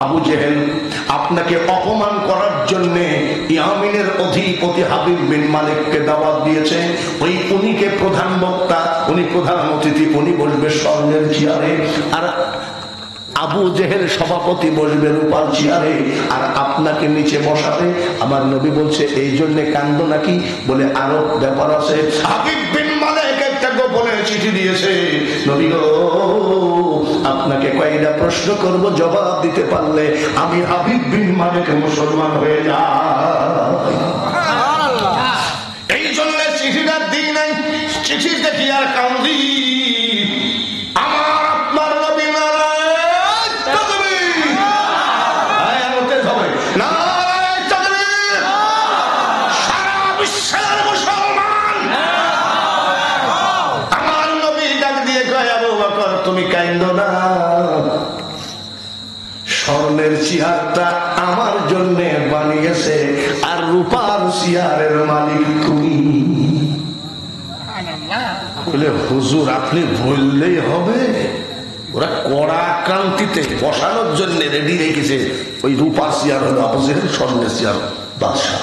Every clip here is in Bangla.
আবু জেহেল আপনাকে অপমান করার জন্য ইয়ামিনের অধিপতি হাবিব বিন মালিককে দাওয়াত দিয়েছে। ওই উনিকে প্রধান বক্তা, উনি প্রধান অতিথি, উনি বসবে স্বর্ণের চেয়ারে, আর আবু জেহেল সভাপতি বসবে রূপার চেয়ারে, আর আপনাকে নিচে বসাবে। আমার নবী বলছে এই জন্য কান্দ নাকি? বলে আরো ব্যাপার আছে। হাবিব বিন মালিক একটা গোপনে চিঠি দিয়েছে, নবী গো আপনাকে কয়েকটা প্রশ্ন করব, জবাব দিতে পারলে আমি হাবিব বিন মালিক মুসলমান হয়ে যাই। এই জন্য চিঠিটা দিই নাই। চিঠি দেখি আর কান্দি। আমার আপনার নবী সারা বিশ্বের মুসলমান আমার নবী ডাক দিয়ে কয়, আবু বকর তুমি কাইন্দো না, স্বর্ণের চেয়ারটা আমার জন্য বানিয়েছে, আর রূপার চেয়ারের মালিক তুমি। বলে হুজুর আপনি বললেই হবে? ওরা কড়া ক্রান্তিতে বসানোর জন্য রেডি রেখেছে। ওই রূপার চেয়ার হলো আবু জেহেল, স্বর্ণের চেয়ার বাদশা।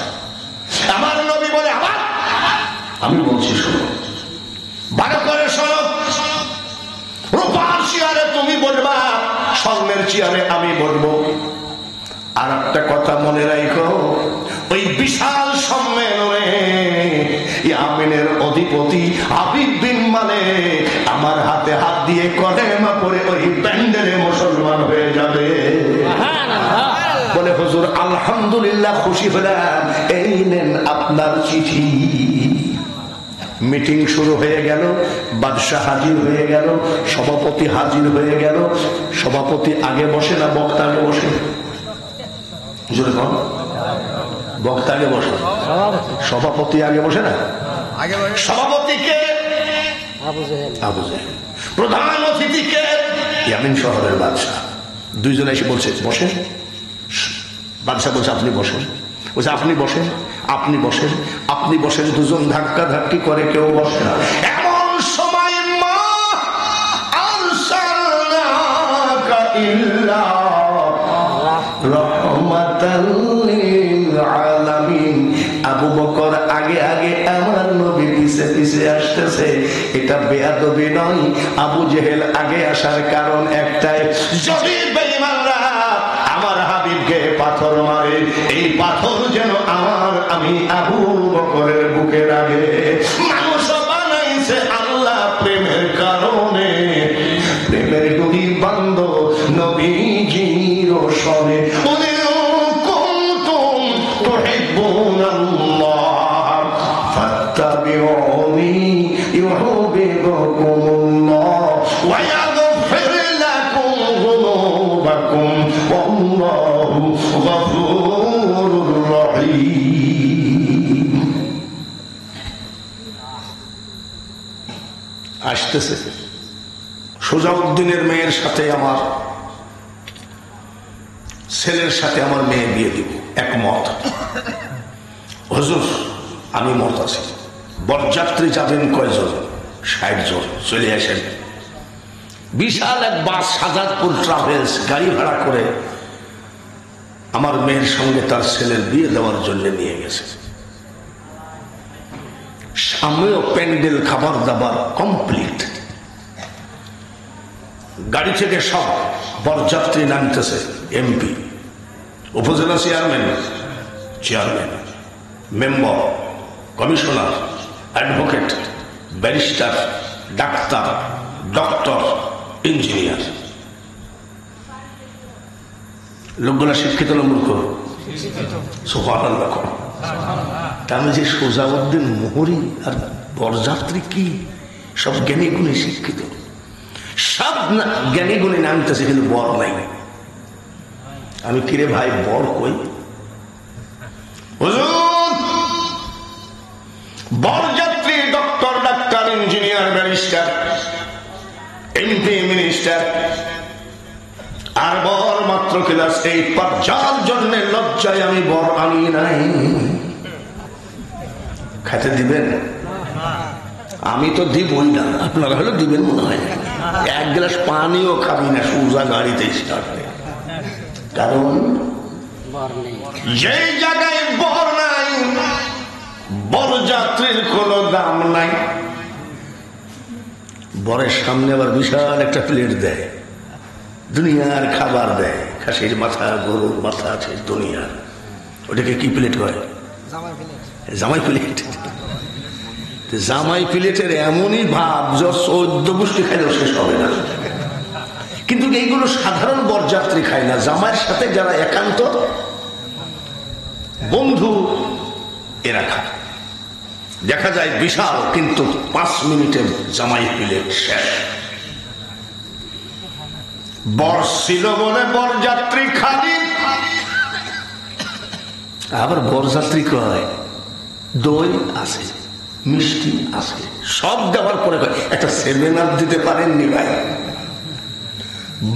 আমার নবী বলে আবার আমি বলছি শোনো, ভালো করে শোনো, রূপার চেয়ারে তুমি বলবা, স্বর্ণের চেয়ারে আমি বলবো। আর একটা কথা মনে রাখো, ওই বিশাল সম্মেলনে ইয়ামিনের অধিপতি হাবিব বিন মালিক আমার হাতে হাত দিয়ে কলেমা পড়ে ওই প্যান্ডেলে মুসলমান হয়ে যাবে। বলে হুজুর আলহামদুলিল্লাহ, খুশি হলাম, এই নেন আপনার চিঠি। মিটিং শুরু হয়ে গেল, বাদশা হাজির হয়ে গেল, সভাপতি হাজির হয়ে গেল। সভাপতি আগে বসে না বক্তা আগে বসে? বক্তা আগে বসে, সভাপতি আগে বসে না? সভাপতিকে আবু জেহেল, প্রধান অতিথিকে ইয়ামিন শহরের বাদশা। দুইজন এসে বলছে বসেন। বাদশা বলছে আপনি বসেন। বলছে আপনি বসেন, আপনি বসেন, আপনি বসেন। দুজন ধাক্কা ধাক্কি করে, কেউ বসে না। এমন সময় মা আরসালনাকা ইল্লা রাহমাতাল লিল আলামিন। আবু বকর আগে আগে, আমার নবী পিছে পিছে আসতেছে। এটা বেয়াদবি নয়। আবু জেহেল আগে আসার কারণ একটাই, যদি বেঈমানরা আমার হাবিবকে পাথর মারে, এই পাথর যেন আমি আবু বকরের বুকে লাগে। মানুষ বানাইছে আল্লাহ প্রেমের কারণে, প্রেমের ডুরি বান্ধ নবীজির সনে। কুনতুম তুহিব্বুনাল্লাহ ফাত্তাবিউনি ইউহিব্বুকুমুল্লাহ ওয়া ইয়াগফির লাকুম যুনুবাকুম ওয়াল্লাহু গফুরুর রহিম। আসতেছে সুজাউদ্দিনের মেয়ের সাথে আমার ছেলের সাথে আমার মেয়ে বিয়ে দিব, একমত। হুজুর আমি মত আছি। বরযাত্রী যাবেন কয়জন? 60 জন। চলে আসেন। বিশাল এক বাস, সাজাদপুর ট্রাভেলস গাড়ি ভাড়া করে আমার মেয়ের সঙ্গে তার ছেলের বিয়ে দেওয়ার জন্য নিয়ে গেছে। সামনেও প্যান্ডেল, খাবার দাবার কমপ্লিট। গাড়ি থেকে সব বরযাত্রী নামতেছে। এমপি, উপজেলা chairman, member, commissioner, advocate, barrister, doctor, doctor, engineer. লোকগুলা শিক্ষিত না মূর্খ? সুবহানাল্লাহ। আমি যে সোজাউদ্দিন মোহরি আর বরযাত্রী কি সব জ্ঞানী গুণে শিক্ষিত, সব জ্ঞানী গুণে নামতেছে, কিন্তু বর নাই। আমি কিরে ভাই বর কই? বরযাত্রী doctor, doctor, engineer, barrister, MP, minister, আর বর মাত্র ক্লাস 8 পাস। যার জন্য লজ্জায় আমি বর আনি নাই। খেতে দিবেন? আমি তো দিবই না, আপনারা হলে দিবেন মনে হয়। এক গ্লাস পানিও খাবি না, সোজা গাড়িতে স্টার্ট। কারণ যে জায়গায় বর নাই, বরযাত্রীর কোনো দাম নাই। বরের সামনে আবার বিশাল একটা প্লেট দেয়, দুনিয়ার খাবার দেয়, খাসির মাথা, গরুর মাথা আছে দুনিয়ার। ওটাকে কি প্লেট হয়? জামাই প্লেট। জামাই প্লেটের এমনই ভাব যে 14 গোষ্ঠী খাইলেও শেষ হবে না। কিন্তু এইগুলো সাধারণ বরযাত্রী খায় না, জামাইয়ের সাথে যারা একান্ত বন্ধু এরা খায়। দেখা যায় বিশাল, কিন্তু 5 মিনিটের জামাই প্লেট শেষ। বর ছিল বলে বরযাত্রী খালি। আবার বরযাত্রী কয় দই আছে, মিষ্টি আছে, সব দেওয়ার পরে একটা 7 আপ দিতে পারেননি ভাই?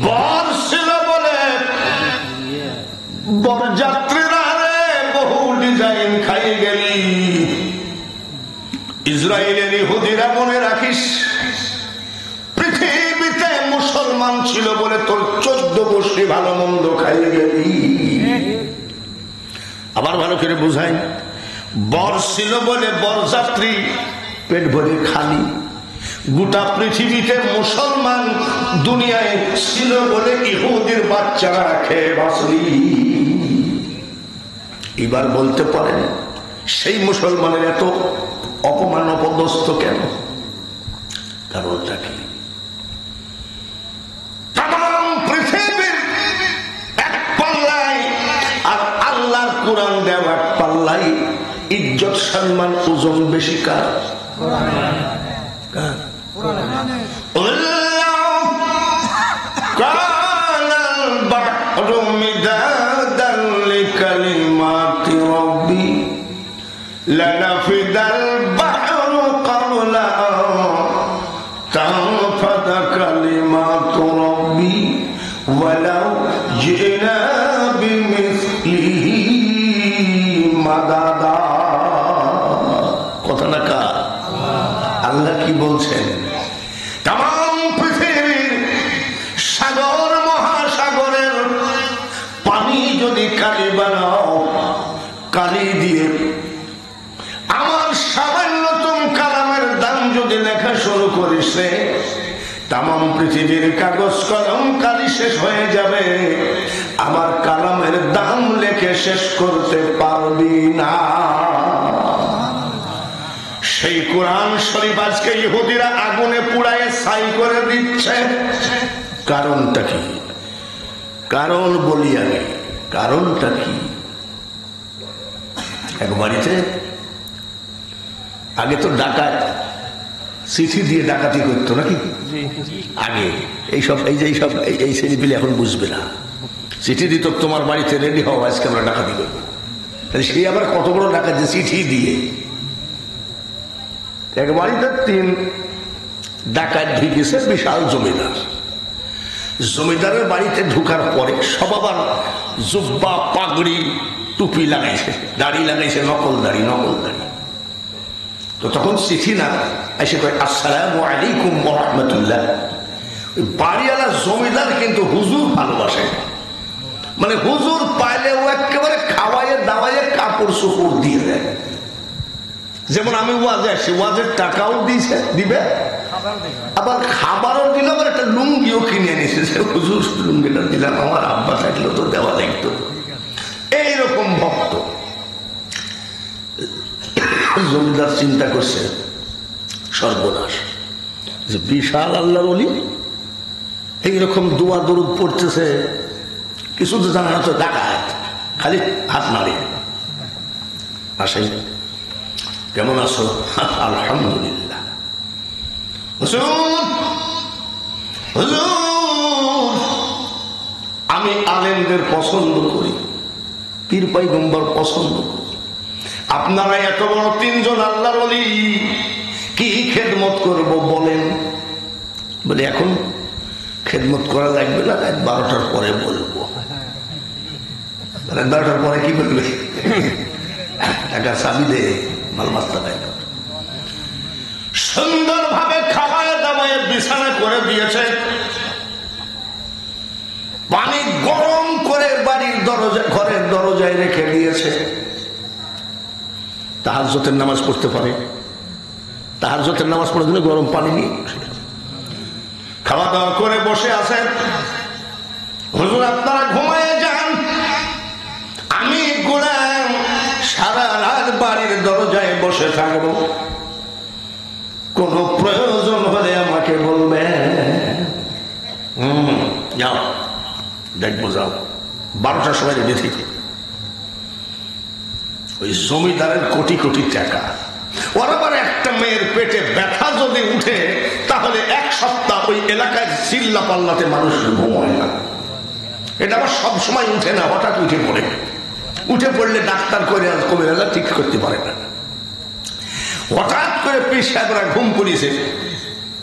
বর ছিল বলে বরযাত্রীরা বহু ডিজাইন খাই গেলি। ইসরায়েলের ইহুদিরা মনে রাখিস, পৃথিবীতে মুসলমান ছিল বলে তোর 14 গোষ্ঠী ভালো মন্দ খাই গেলি। আবার ভালো করে বুঝাই, বর ছিল বলে বরযাত্রী পেট ভরে খালি। গোটা পৃথিবীতে মুসলমান দুনিয়ায় ছিল বলে ইহুদির বাচ্চারা খেয়ে বাঁচলি। এবার বলতে পারেন সেই মুসলমানের এত অপমান অপদস্থ কেন? কারণটা কি? তাম পৃথিবীর এক পাল্লায় আর আল্লাহর কোরআন দেওয়া এক পাল্লায় ইজ্জত সম্মান ওজন বেশি কার? لنفد البحر قبل أن تنفد كلمات ربي ولو جئنا بمثله مددا। কথা না কা? আল্লাহ কি বলছেন? তাম পৃথিবীর সাগর মহাসাগরের পানি যদি কালি বানাও, কালি দিয়ে আমার সামান্যতম কালামের দাম যদি লেখা শুরু করিস, তাম পৃথিবীর কাগজ কলম কালি শেষ হয়ে যাবে, আমার কালামের দাম লেখে শেষ করতে পারবি না। সেই কোরআন শরীফ আজকে ইহুদিরা আগুনে পুড়ায় ছাই করে দিচ্ছে। কারণটা কি? কারণ বলি আমি, কারণটা কি? এক বাড়িতে আগে তো ডাকাত চিঠি দিয়ে ডাকাতি করতো নাকি? আগে এইসব এই ছেলেপিলে এখন বুঝবে না। চিঠি দিত, তোমার বাড়িতে রেডি হও, আজকে আমরা ডাকাতি করবো। সে আবার কত বড় ডাকাত, চিঠি দিয়ে। এক বাড়িতে 3 ডাকাত ঢুকেছে, বিশাল জমিদার। জমিদারের বাড়িতে ঢুকার পরে সব আবার জুব্বা পাগড়ি টুপি লাগাইছে, দাড়ি লাগাইছে, নকল দাড়ি। তো তখন চিঠি না এসে কয় আসসালামু আলাইকুম ওয়া রাহমাতুল্লাহ। বাড়িওয়ালা জমিদার কিন্তু হুজুর ভালোবাসে, মানে হুজুর পাইলে ও একেবারে খাওয়াইয়ে দাওয়াইয়ে কাপড় চোপড় দিয়ে দেয়। যেমন আমি ওয়াজে আসি, ওয়াজের টাকাও দিবে, আবার খাবারও দিল, আবার একটা লুঙ্গিও কিনে নিয়েছে। হুজুর লুঙ্গিটা দিলাম, আমার আব্বা থাকলেও তো দেওয়া লাগতো। এইরকম ভক্ত। জমিদার চিন্তা করছে সর্বনাশ, যে বিশাল আল্লাহর ওলি এইরকম দোয়া দরুদ পড়তেছে, কিছু তো জানা না, তো ডাকাত খালি হাত নাড়ে। আসেন, কেমন আছো? আলহামদুলিল্লাহ। আমি আলেমদের পছন্দ করি, পীর পয়গম্বর পছন্দ করি। আপনারা এত বড় 3 জন আল্লাহর ওলি, কি খেদমত করব বলেন? বলে এখন খেদমত করা লাগবে না, 12টার পরে বলবো। 12টার পরে কি বলবে? টাকা চাবি দে, মালমাস্তা দেয়। সুন্দরভাবে খাওয়ায় দাওয়ায় বিছানা করে দিয়েছে, পানি গরম করে ঘরের দরজায় রেখে দিয়েছে। তাহাজ্জুদের নামাজ পড়তে পারে, তাহাজ্জুদের নামাজ পড়ার জন্য গরম পানি নিয়ে খাওয়া দাওয়া করে বসে আছেন। হুজুর আপনারা ঘুমায় যান, আমি গোলাম সারা রাত বাড়ির দরজায় বসে থাকবো, কোন প্রয়োজন হলে আমাকে বলবেন। যাও দেখবো, যাও 12টার সময় রেডি থেকে। ওই জমিদারের কোটি কোটি টাকা, ওর আবার একটা মেয়ের পেটে ব্যথা যদি উঠে তাহলে 1 সপ্তাহ ওই এলাকায় চিল্লা পাল্লাতে মানুষ ঘুমায় না। এটা আবার সবসময় উঠে না, হঠাৎ উঠে পড়ে। উঠে পড়লে ডাক্তার করে কবিরাজা ঠিক করতে পারে না। হঠাৎ করে পীর সাহেবরা ঘুম পড়িয়েছে,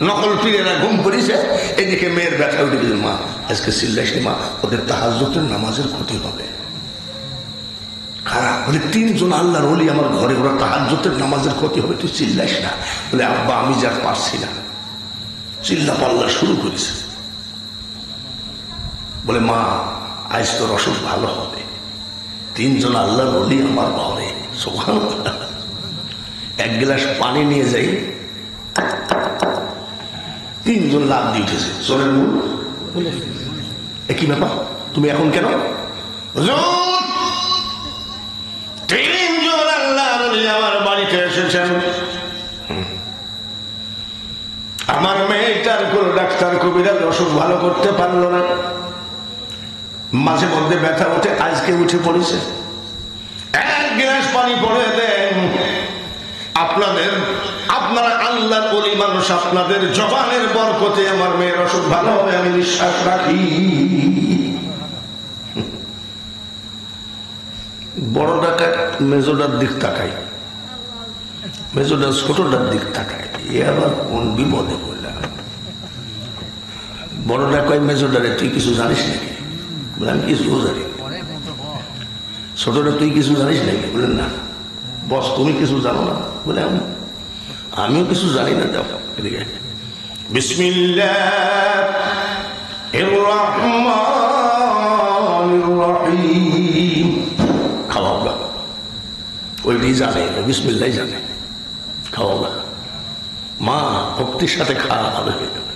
নকল পীরেরা ঘুম পড়িয়েছে, এদিকে মেয়ের ব্যথা উঠে গেছে। মা আজকে চিল্লাইস মা, ওদের তাহাজ্জুদের নামাজের ক্ষতি হবে। খারাপ বলে 3 জন আল্লাহর ওলি আমার ঘরে, ওরা তাহাজ্জুদের নামাজের ক্ষতি হবে, তুই চিল্লাইস না। বলে আব্বা আমি যা পারছি না। চিল্লা পাল্লা শুরু করেছে। বলে মা আজ তোর অসুখ ভালো হবে, 3 জন আল্লাহর ওলি আমার ঘরে। সুবহানাল্লাহ। 1 গ্লাস পানি নিয়ে যাই, 3 জন লাভ দিয়ে উঠেছে। চোরের মূল কি ব্যাপার, তুমি এখন কেন? 3 জন আল্লাহর ওলি আমার বাড়িতে এসেছেন। আমার মেয়েটার কোনো ডাক্তার কবিরাজ অসুখ ভালো করতে পারলো না, মাঝে মধ্যে ব্যথা উঠে, আজকে উঠে পড়েছে। 1 গ্লাস পানি পড়ে দেন। আপনারা আল্লাহর ওলি মানুষ, আপনাদের জবানের বরকতে আমার মেয়ের অসুখ ভালো হবে, আমি বিশ্বাস রাখি। বড় ডাকাত মেজোটার দিক তাকাই, মেজোটা ছোটটার দিক তাকায়, এ আবার কোন বিপদে বললাম। বড়টা কয় মেজোটারে তুই কিছু জানিস নাকি? বলে আমি কিছু জানি। ছোটটা তুই কিছু জানিস নাকি? বলেন না। বস তুমি কিছু জানো না? বলে আমিও কিছু জানি না। যাও এদিকে। বিসমিল্লাহির রহমানির রহিম। খাওয়াবা ওইটাই জানে, বিসমিল্লাহ জানে। খাওয়াবা মা ভক্তির সাথে খাওয়া ভালো হয়ে যাবে।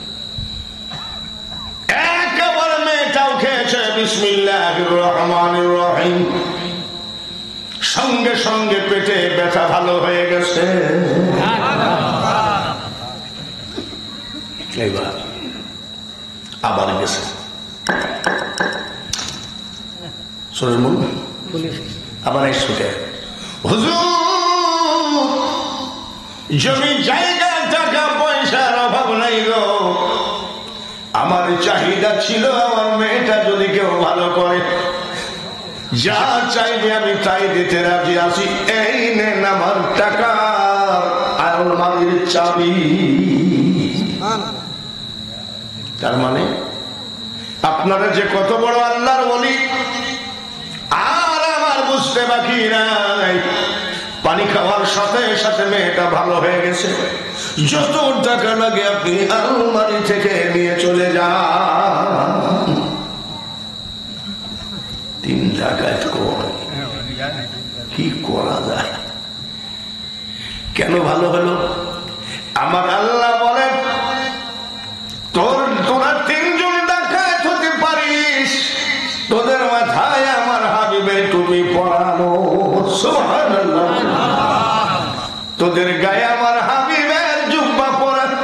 একেবারে মেয়েটাও খেয়েছে বিসমিল্লাহির রহমানির রহিম, সঙ্গে সঙ্গে পেটে ব্যথা ভালো হয়ে গেছে। এইবার আবার গেছে শরীর মন, আবার ছুটে হুজুর জমি জায়গা টাকা পয়সার অভাব নাই গো, আমার চাহিদা ছিল আমার মেয়েটা যদি কেউ ভালো করে, যা চাইবে আমি তাই দিতে রাজি আছি। এই নেন আমার টাকা আলমারির চাবি। তার মানে আপনারা যে কত বড় আল্লাহর ওলি, আর আমার বুঝতে বাকি নাই। পানি খাওয়ার সাথে সাথে মেয়েটা ভালো হয়ে গেছে। যত টাকা লাগে আপনি আলমারি থেকে নিয়ে চলে যান। 3 টাকায় কি করা যায়? কেন ভালো হলো? আমার আল্লাহ বলেন তোরা 3 জন ডাকাত হতে পারিস, তোদের মাথায় আমার হাবিবের টুপি পরানো, সুবহানাল্লাহ, তোদের গায়ে আমার হাবিবের জুব্বা পরানো,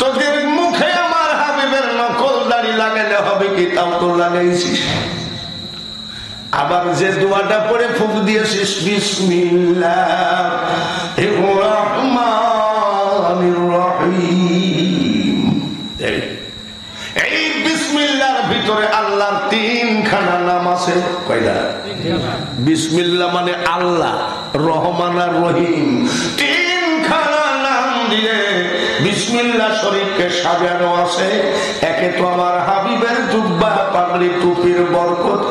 তোদের মুখে আমার হাবিবের নকল দাড়ি লাগালে হবে কি? তাও তো লাগাইছিস। আবার যে দোয়াটা পড়ে ফুঁক দিয়েছিস বিসমিল্লাহির রহমানির রহিম, এই বিসমিল্লাহর ভিতরে আল্লাহর 3খানা নাম আছে। কয়টা? বিসমিল্লাহ মানে আল্লাহ, রহমান আর রহিম, 3খানা নাম দিয়ে বিসমিল্লাহ শরীফকে সাজানো আছে। একে তো আমার হাবিবের জুব্বা পাগড়ি টুপির বরকত,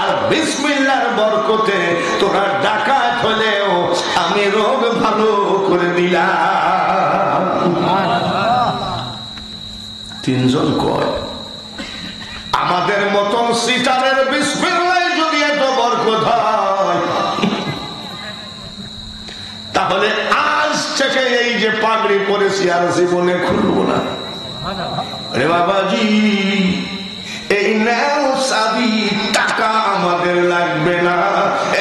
আর বিসমিল্লাহর বরকতে তোরা ডাকাত হলেও আমি রোগ ভালো করে দিলাম। 3 জন কয় আমাদের মতন সিটারের বিসমিল্লাহ রে বাবাজি, এই নাও চাবি, টাকা আমাদের লাগবে না,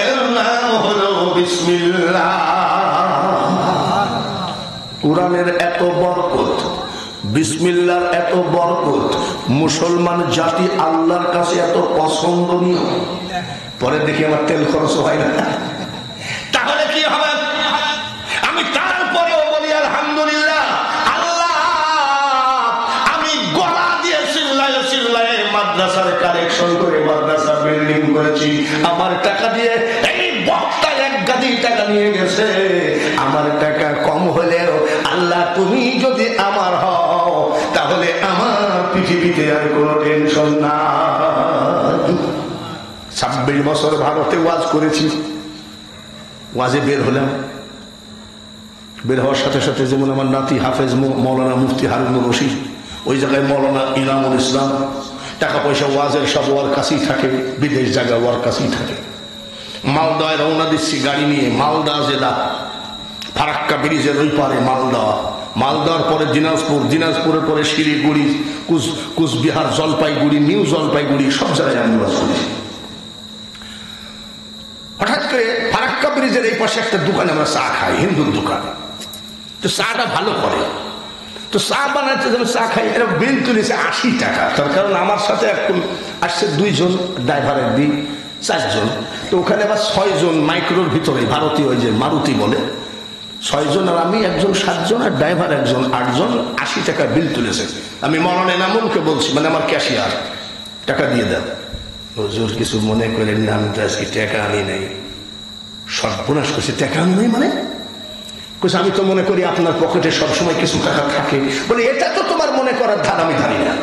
এর নাম হলো বিসমিল্লাহ। কোরআনের এত বরকত, বিসমিল্লাহর এত বরকত, মুসলমান জাতি আল্লাহর কাছে এত পছন্দনীয়। পরে দেখি আমার তেল খরচ হয় না, তাহলে কি হবে? আমি তারপরেও বলি আলহামদুলিল্লাহ। আল্লাহ, আমি গলা দিয়ে চিল্লায় চিল্লায় মাদ্রাসার কালেকশন করে মাদ্রাসা বিল্ডিং করেছি, আমার টাকা দিয়ে। এই বক্তা এক গাদি টাকা নিয়ে গেছে, আমার টাকা কম হলেও আল্লাহ তুমি যদি আমার হও তাহলে আমার পৃথিবীতে আর কোনো টেনশন না। 26 বছর ভারতে ওয়াজ করেছি, ওয়াজে বের হলাম, বের হওয়ার সাথে সাথে যেমন আমার নাতি হাফেজ মৌলানা মুফতি হারুনুর রশিদ, ওই জায়গায় মৌলানা ইনামুল ইসলাম, টাকা পয়সা ওয়াজের সব ওয়ার কাছেই থাকে, বিদেশ জায়গা ওয়ার কাছেই থাকে। মালদায় রওনা দিচ্ছি গাড়ি নিয়ে, মালদা জেলা, ফারাক্কা ব্রিজের ওই পারে মালদা, মালদার পরে দিনাজপুর, দিনাজপুরের পরে শিলিগুড়ি, কুচবিহার, জলপাইগুড়ি, নিউ জলপাইগুড়ি, সব জায়গায় আমি ওয়াজ করেছি। হঠাৎ করে ফারাক্কা ব্রিজের এই পাশে একটা দোকানে আমরা চা খাই, হিন্দুর দোকান, তো চাটা ভালো করে, তো চা বানাতে যখন চা খাই, এরা বিল তুলেছে 80 টাকা। তার কারণ আমার সাথে এখন আসছে 2 জন, ড্রাইভারের দিন 4 জন, তো ওখানে আবার 6 জন মাইক্রোর ভিতরে, ভারতীয় ওই যে মারুতি বলে, 6 জন, আর আমি একজন 7 জন, আর ড্রাইভার একজন 8 জন, 80 টাকা বিল তুলেছে। আমি মৌলানা এনামুলকে বলছি, মানে আমার ক্যাশিয়ার, টাকা দিয়ে দেন। হুজুর কিছু মনে করেন না, আমি তো আজকে টাকা আনি নাই। সর্বনাশ করছে, টাকা আনি নাই মানে? আমি তো মনে করি আপনার পকেটে সবসময় কিছু টাকা থাকে। বলে এটা তো তোমার মনে করার ধার, আমি ধারি না,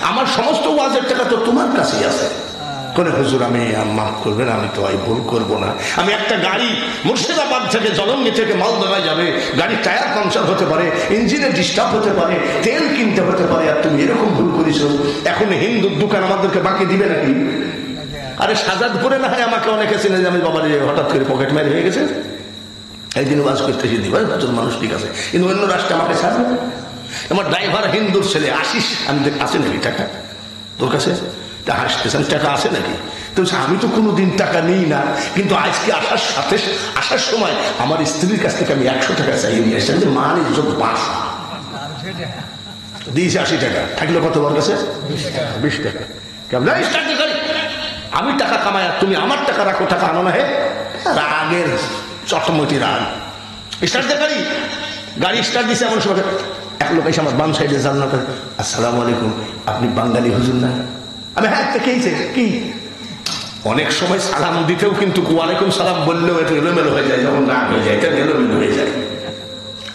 আমার সমস্ত ওয়াজের টাকা তো তোমার কাছেই আছে। করে হুজুর আমি মাফ করবেন, আমি তো ভুল করবো না। আমি একটা গাড়ি মুর্শিদাবাদ থেকে জলঙ্গি থেকে মালদহে যাবে, গাড়ির টায়ার পাংচার হতে পারে, ইঞ্জিনে ডিস্টার্ব হতে পারে, তেল কিনতে হতে পারে, আর তুমি এরকম ভুল করেছ। এখন হিন্দুর দোকান আমাদেরকে বাকি দিবে নাকি? আরে সাজাদপুরে না হয় আমাকে অনেকে চিনে যে আমি বাবার হঠাৎ করে পকেট মারি হয়ে গেছে, একদিন ওয়াজ করতেছি, দিবা মানুষ ঠিক আছে, কিন্তু অন্য রাষ্ট্রে আমাকে ছাড়বে। আমার ড্রাইভার হিন্দুর ছেলে আশিস, আমি আছে নাকি টাকা তোর কাছে? তা হাসতেছেন, টাকা আছে নাকি? তো আমি তো কোনোদিন টাকা নিই না, কিন্তু আজকে আসার সময় আমার স্ত্রীর কাছ থেকে আমি 100 টাকা চাই নিয়ে এসেছেন, যে মান ইজ্জত বাসা দিয়েছে। 80 টাকা থাকলে কত ওর কাছে? 20 টাকা। কেমন আমি টাকা কামাই, আর তুমি আমার টাকা রাখো, টাকা আনো না। হে রাগের চটমটি রাগ। স্টার্ট দে গাড়ি, গাড়ি স্টার্ট দিছে এমন সময় এক লোক এসে আমার বাম সাইডে জানলা করে, আসসালামু আলাইকুম, আপনি বাঙালি হুজুর না? আমি হ্যাঁ, কেছে কি? অনেক সময় সালাম দিতেও কিন্তু ওয়ালাইকুম সালাম বললেও এটা এলোমেলো হয়ে যায়, যখন রাগ হয়ে যায় এটা এলোমেলো হয়ে যায়।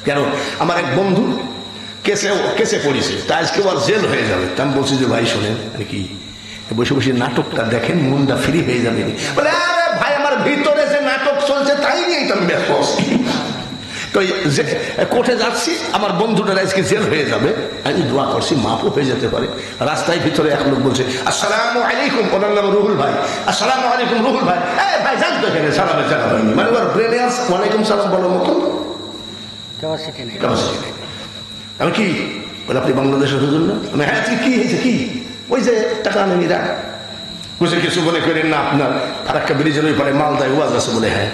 কেন? আমার এক বন্ধু কেসে পড়েছে, তা আজকে আর জেল হয়ে যাবে। তা আমি বলছি যে ভাই শোনেন, আর কি বসে বসে নাটকটা দেখেন, মনটা ফ্রি হয়ে যাবে। বলে আরে ভাই, আমার ভিতরে যে নাটক চলছে তাই নিয়েই তো আমি ব্যস্ত আছি। তো কোর্টে যাচ্ছি, আমার বন্ধুটার আজকে জেল হয়ে যাবে, আমি দোয়া করছি মাফও হয়ে যেতে পারে। রাস্তায় ভিতরে এক লোক বলছে আসসালামু আলাইকুম, ওনার নাম রুহুল ভাই, আসসালামু আলাইকুম রুহুল ভাই। ভাই জান তো এখানে সালামের জায়গা হয়নি, মানে ওর ব্রেনে আছে ওয়ালাইকুম সালাম বলার মতো ক্যাপাসিটি নেই। আমি কি বলে, আপনি বাংলাদেশের হুজুর না? আমি হ্যাঁ, কি হয়েছে কি? ওই যে টাকা আনেনি রাখ বুঝে, কিছু মনে করেন না, আপনার ফারাক্কা ব্রিজের ওই পারে মালদায় ওয়াজ আছে। বলে হ্যাঁ।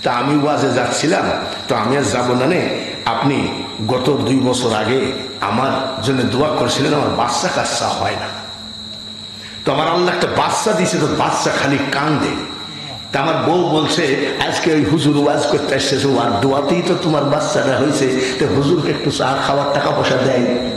তা আমি ওয়াজে যাচ্ছিলাম, তো আমি আর যাবো না নে, আপনি গত 2 বছর আগে আমার জন্য দোয়া করেছিলেন, আমার বাচ্চা কাচ্চা হয় না, তো আমার আল্লাহ একটা বাচ্চা দিয়েছে, তো বাচ্চা খালি কান্দে। তা আমার বউ বলছে আজকে ওই হুজুর ওয়াজ করতে আসছে, আর দোয়াতেই তো তোমার বাচ্চাটা হয়েছে, তো হুজুরকে একটু চা খাওয়ার টাকা পয়সা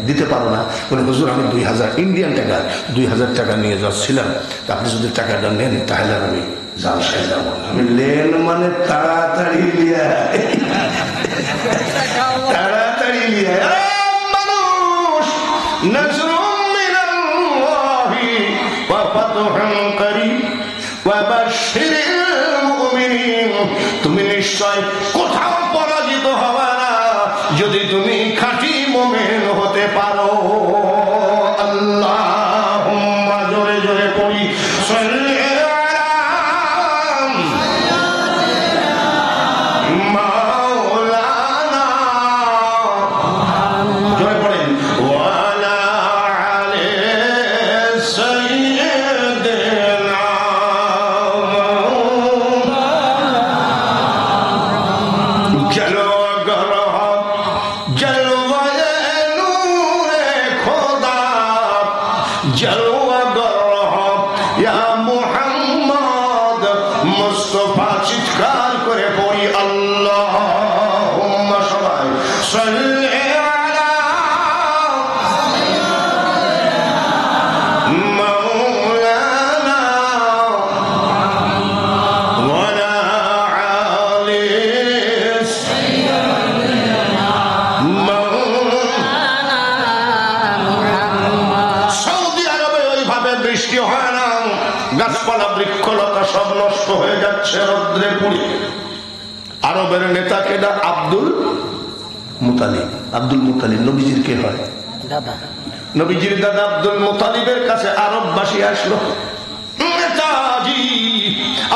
দিতে পারো না? বলে হুজুর আমি 2000 ইন্ডিয়ান টাকা 2000 টাকা নিয়ে যাচ্ছিলাম, তা আপনি যদি টাকাটা নেন তাহলে আমি জালসায় যাব। আমি লেন মানে তাড়াতাড়ি লিয়া, তাড়াতাড়ি লিয়া। মানুষ নজরুম মিনাল্লাহি ওয়া ফাতহুন করিম ওয়া বাশশিরিল মুমিনিন। তুমি নিশ্চয় কোথাও পরাজিত হবে না যদি তুমি খাঁটি মুমিন হতে পারো। আল্লাহুম্মা, জোরে জোরে পড়ি, সাল্লি মাওলানা, জোরে পড়েন, ওয়ালা সব নষ্ট হয়ে যাচ্ছে রৌদ্রে পুড়ে। আরবের নেতা কেডা? আব্দুল মুতালিব। আব্দুল মুতালিব নবীজির কে হয়? দাদা। নবীজির দাদা আব্দুল মুতালিবের কাছে আরববাসী আসলো, নেতাজি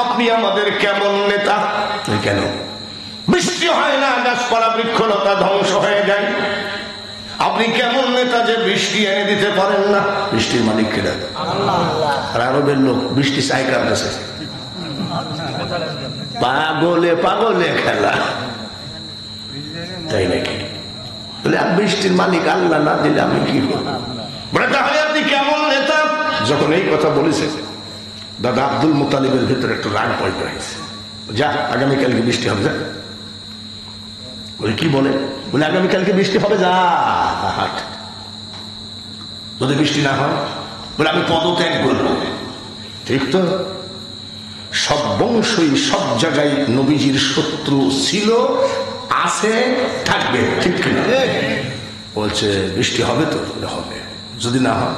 আপনি আমাদের কেমন নেতা? কেন? বৃষ্টি হয় না, গাছপালা বৃক্ষলতা ধ্বংস হয়ে যায়, আপনি কেমন নেতা যে বৃষ্টি এনে দিতে পারেন না? বৃষ্টির মালিক কে? আর আরবের লোক বৃষ্টি চাই কার কাছে? পাগলে পাগলে খেলা, তাই নাকি? বলে বৃষ্টির মালিক আল্লাহ না দিলে আমি কি করবো? বলে তাহলে আপনি কেমন নেতা? যখন এই কথা বলেছে দাদা আব্দুল মুতালিবের ভিতরে একটু রাগ পয়দা হয়েছে। যা, আগামীকালকে বৃষ্টি হবে, যা। বলে কি বলে? বলে আগামীকালকে বৃষ্টি হবে, যা হাট। যদি বৃষ্টি না হয়, বলে আমি পদত্যাগ করবো। ঠিক তো, সব বংশই সব জায়গায় নবীজির শত্রু ছিল, আছে, থাকবে, ঠিক কিনা? বলছে বৃষ্টি হবে তো? হবে। যদি না হয়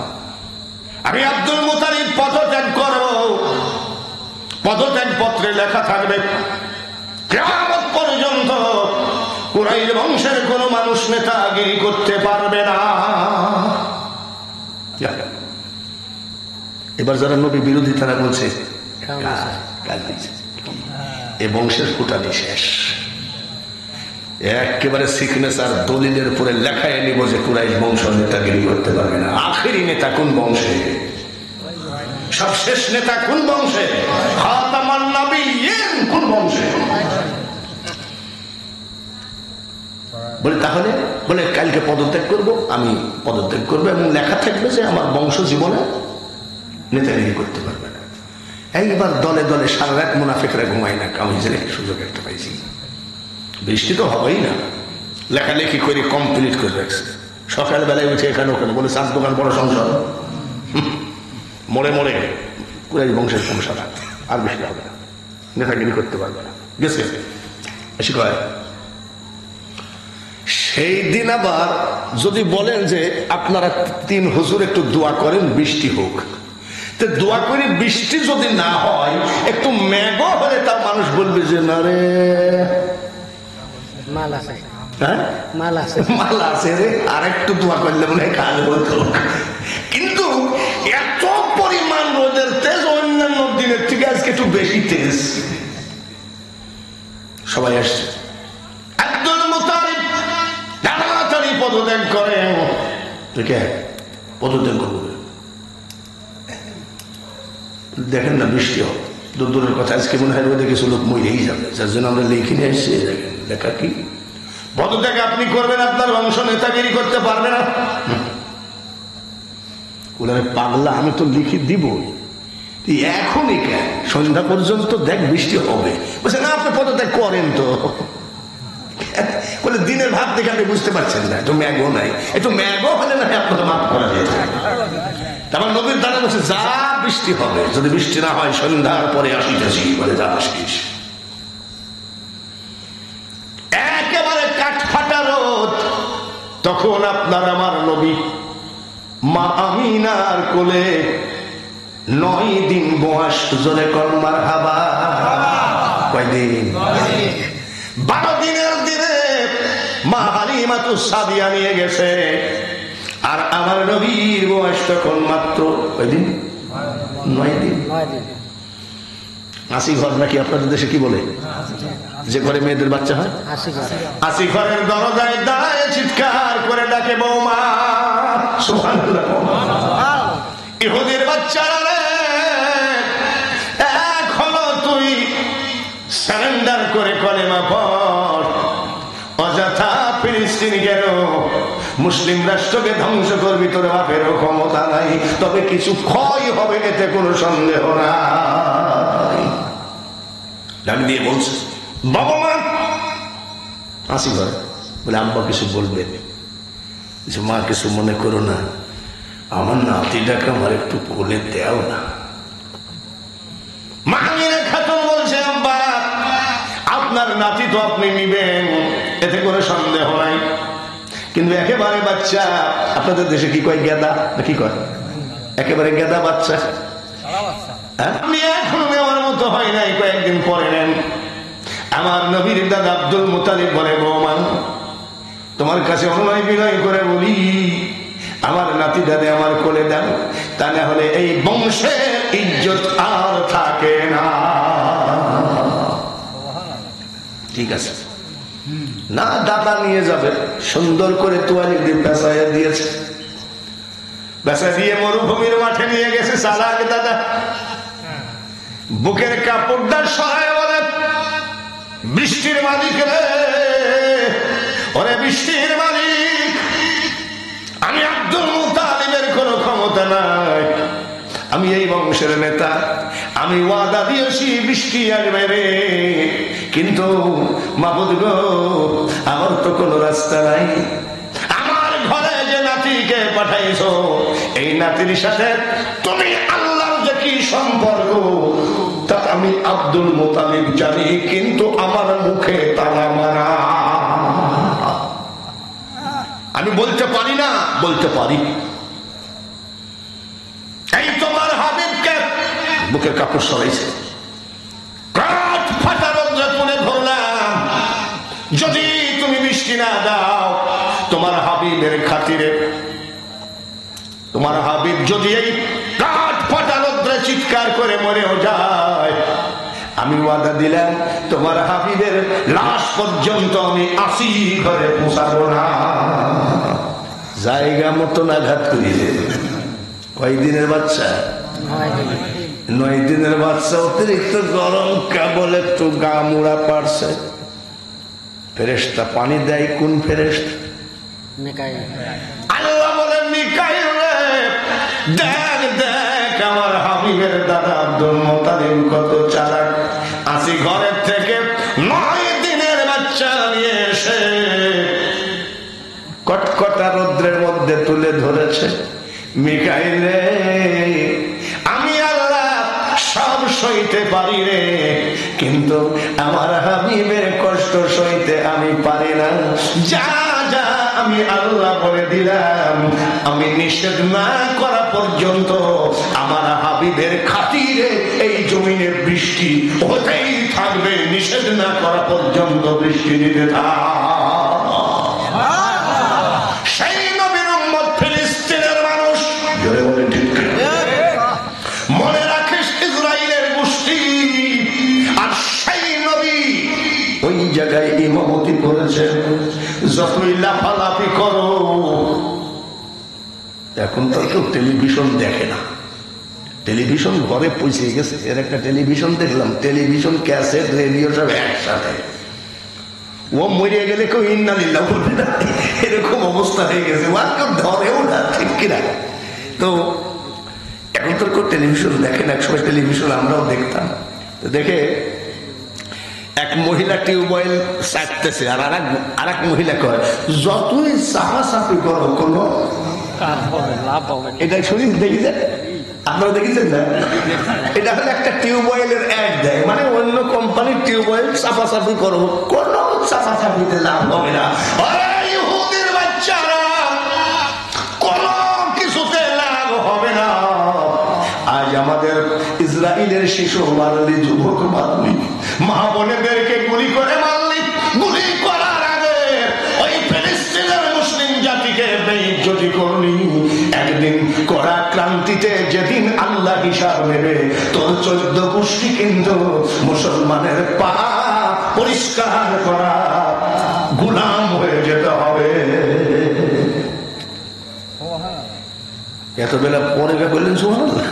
আমি আব্দুল মুতালিব পদত্যাগ করব। পদত্যাগ পত্রে লেখা থাকবে কিয়ামত পর্যন্ত কুরাইশ বংশের কোন মানুষ নেতাগিরি করতে পারবে না। এবার যারা নবী বিরোধী তারা বলছে এ বংশের ফুটানি শেষ। একেবারে সিগনেচার দলিলের উপরে লেখায় নিব যে কুরাইশ বংশ নেতাগিরি করতে পারবে না। আখেরি নেতা কোন বংশে? সবশেষ নেতা কোন বংশে? খাতামান নবিয়্যিন কোন বংশে? বলে তাহলে বলে কালকে পদত্যাগ করব, আমি পদত্যাগ করবো এবং লেখা থাকবে যে আমার বংশ জীবনে নেতাগিরি করতে পারবে না। এইবার দলে দলে সারা রাত মুনাফিকরা ঘুমায় না, আমি যে সুযোগ একটা পাইছি। বৃষ্টি তো হবেই না, লেখালেখি করে কমপ্লিট করে রাখছে। সকালবেলায় উঠে এখানে ওখানে বলে চাষ দোকান বড় সংসার, মরে মরে কুরাইশ বংশের সংসার, আর বৃষ্টি হবে না, নেতাগিরি করতে পারবে না, গেছে বেশি কয়। সেই দিন আবার যদি বলেন যে আপনারা 3 হুজুর একটু দোয়া করেন বৃষ্টি হোক, তো দোয়া করে বৃষ্টি যদি না হয়, একটু মেঘ হলে তার মানুষ বলবে যে না রে মাল আছে, হ্যাঁ মাল আছে রে, আর একটু দোয়া করলে মনে হয় কাল হতো। কিন্তু এত পরিমাণ রোদের তেজ অন্যান্য দিনের থেকে আজকে একটু বেশি তেজ। সবাই আসছে, আব্দুল মুতালিব তাড়াতাড়ি পদত্যাগ করেন। ঠিক আছে, পদত্যাগ করবো, দেখেন না বৃষ্টি হবে দূরের কথা, আজকে মনে হয় রোদে কিছু লোক মরেই যাবে, যার জন্য আমরা লিখে নিয়ে এসেছি। দেখেন লেখা কি, পদত্যাগ আপনি করবেন, আপনার বংশ নেতাগিরি করতে পারবে না। ওনারে পাগলা, আমি তো লিখে দিব এখনই, কেন সন্ধ্যা পর্যন্ত দেখ বৃষ্টি হবে। বলছে না আপনি পদত্যাগ করেন তো। বলে দিনের ভাব দেখে আপনি বুঝতে পারছেন না, একটু ম্যাগও নাই, একটু ম্যাগও হলে না আপনাকে মাফ করা যেত। তারপর নবীর দ্বারা বলছে যা বৃষ্টি হবে, যদি বৃষ্টি না হয় সন্ধ্যার পরে আসিতেছি, বলে যা আসিস। একেবারে কাঠফাটা রোদ, তখন আপনার আমার নবী মা আমিনার কোলে 9 দিন বয়স, জোরে কর মারহাবা। কয়দিন? 12 দিনের দিনে মা হালিমাতুস সাদিয়া নিয়ে গেছে, আর আমার নবীর বয়স তখন মাত্র কয়দিন? 9 দিন। 80 ঘর নাকি আপনাদের দেশে কি বলে, যে ঘরে মেয়েদের বাচ্চা হয়? 80 ঘরের দরজায় দাঁড়ায় চিৎকার করে ডাকে বৌমা। সুবহানাল্লাহ। ইহুদির বাচ্চারা রে, এখনো তুই সারেন্ডার করে কলেমা পড়, অযথা ফিলিস্তিন গেল মুসলিম রাষ্ট্রকে ধ্বংস করবি, তোর বাপেরও ক্ষমতা নাই, তবে কিছু ক্ষয় হবে, এতে কোনো সন্দেহ নাই। ডাক দিয়ে বলছে বাবা মা 80 ঘরে, বলে আব্বা কিছু বলবে? মা কিছু মনে করো না, আমার নাতিটাকে আমার একটু কোলে দেও না। মাহিরা খাতুন বলছে আব্বা আপনার নাতি তো আপনি নিবেন, এতে কোনো সন্দেহ নাই, কিন্তু একেবারে বাচ্চা। আপনাদের দেশে কি কয়, গেদা না কি কয়? একেবারে গেদা বাচ্চা। আপনি এখন নেওয়ার মতো হয় নাই, কয়েকদিন পরে নেন। আমার নবীর দাদা আব্দুল মুতালিব বলে, বৌমা তোমার কাছে অনুনয় বিনয় করে বলি, আমার নাতি দাদে আমার কোলে দাও, তা না হলে এই বংশের ইজ্জত আর থাকে না। ঠিক আছে না, দাদা নিয়ে যাবে। সুন্দর করে তোয়ালি দিয়ে পেঁচাইয়া দিয়েছে, পেঁচা দিয়ে মরুভূমির মাঠে নিয়ে গেছে। চালাক দাদা বুকের কাপড়টা সরায় বলে, বৃষ্টির মালিক রে, ওরে বৃষ্টির মালিক, আমি আব্দুল মুতালিবের কোনো ক্ষমতা নাই, আমি এই বংশের নেতা, আমি ওয়াদা দিয়েছি বৃষ্টি আসবে রে, কিন্তু মাবুদ গো আমার তো কোনো রাস্তা নাই। আমার ঘরে যে নাতিকে পাঠাইছো, এই নাতির সাথে তুমি আল্লাহর যে কি সম্পর্ক তা আমি আব্দুল মুতালিব জানি, কিন্তু আমার মুখে তালা মারা। আমি বলতে পারি না, বলতে পারি। এই তোমার হাবিবকে বুকের কাপড় সরাইছে, কাঠ ফাটা রোদ্রে তুলে ধরলাম, যদি তুমি বৃষ্টি না দাও তোমার হাবিবের খাতিরে, তোমার হাবিব যদি এই কাঠ ফাটা রোদ্রে চিৎকার করে মরেও যায়, আমি ওয়াদা দিলাম তোমার হাবিবের লাশ পর্যন্ত আমি আসি ঘরে পৌঁছাবো না। জায়গা মতন আঘাত করিয়ে। কয় দিনের বাচ্চা? 9 দিনের বাচ্চা। অতিরিক্ত গরম, কেবল একটু গা মুড়া পারছে। ফেরেশতা পানি দেয়, কোন ফেরেশতা? আল্লাহ বলেন, মিকাইল রে, দেখ দেখ আমার হাবিবের দাদা আব্দুল মুতালিব কত চালাক, আসি ঘরের থেকে 9 দিনের বাচ্চা নিয়ে এসে কটকটা রৌদ্রের মধ্যে তুলে ধরেছে। মিকাইল রে, আমি আল্লাহ সব সইতে পারি রে, কিন্তু আমার হাবিবের কষ্ট সইতে আমি পারি না। যা যা আমি আল্লাহ বলে দিলাম, আমি নিষেধ না করা পর্যন্ত আমার হাবিবের খাতিরে এই জমিনে বৃষ্টি হতেই থাকবে, নিষেধ না করা পর্যন্ত বৃষ্টি দিতে থাক। সেই নবীর উম্মত ফিলিস্তিনের মানুষ, জোরে বলে ঠিক মনে রাখিস, ইসরায়েলের গোষ্ঠী, আর সেই নবী ওই জায়গায় ইমামতি করেছেন। যতই লাফালাফি করো, এখন তো কেউ টেলিভিশন দেখে না, টেলিভিশন ঘরে পৌঁছে গেছে। এর একটা টেলিভিশন দেখলাম, টেলিভিশন, ক্যাসেট, রেডিও সব একসাথে। ও মরিয়ে গেলে কেউ ইন্না লিল্লাহ বলবে না, এরকম অবস্থা হয়ে গেছে, কেউ ধরেও না, ঠিক কিনা? তো এখন তো কেউ টেলিভিশন দেখে না, একসময় টেলিভিশন আমরাও দেখতাম। দেখে এক মহিলা টিউবওয়েল চাটতেছে, আর এক মহিলা কয়, যতই চাপাচাপি করো কোনো এটা শুনি, দেখেছেন আপনারা? দেখেছেন না? এটা হলো একটা টিউবওয়েলের অ্যাড দেয়, মানে অন্য কোম্পানির টিউবওয়েল চাপাচাপি করো, কোন চাপাচাপিতে লাভ হবে না। ইহুদির বাচ্চারা, কোন কিছুতে লাভ হবে না। আজ আমাদের ইসরায়েলের শিশু মারলি, যুবক মারলি, মা বোনেদেরকে গুলি করে মারলি, গুলি করার আগে ওই ফিলিস্তিনের মুসলিম জাতিকে বেইজ্জতি করলি। একদিন কড়া ক্রান্তিতে যেদিন আল্লাহ হিসাব নেবে, তোর 14 গোষ্ঠী কিন্তু মুসলমানের পা পরিষ্কার করা গোলাম হয়ে যেতে হবে। এত বেলা পরে বললেন সুবহানাল্লাহ।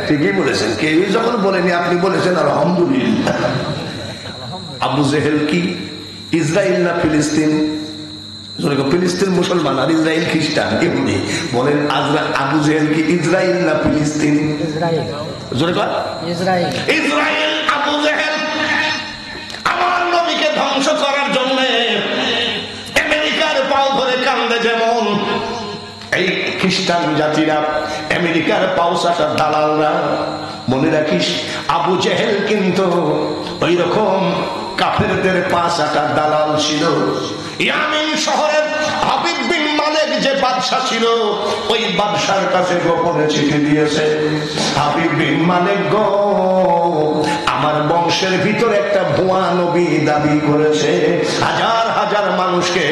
ঠিকই বলেছেন, কেউ যখন বলেনি আপনি বলেছেন আলহামদুলিল্লাহ। আবু জেহেল কি ইসরায়েল না ফিলিস্তিন? ফিলিস্তিন মুসলমান আর ইসরায়েল খ্রিস্টান, এমনি বলেন। আবু জেহেল কি ইসরায়েল না ফিলিস্তিন? ইসরায়েল। আবু জেহেল আমার নবীকে ধ্বংস করার জন্য আমেরিকার পাও ধরে কান্দে, যেমন এই খ্রিস্টান জাতিরা আমেরিকার পাউসাটার দালালরা। মনে রাখিস, আবু জেহেল কিন্তু ওই রকম কাফেরদের পাঁচাটার দালাল ছিল। ইয়ামিন শহরের হাবিব বিন মালিক যে বাদশা ছিল ওই বাদশার কাছে গোপনে চিঠি দিয়েছে, হাবিব বিন মালিক গো, আমার বংশের ভিতরে একটা ভুয়া নবী দাবি করেছে, হাজার হাজার মানুষকে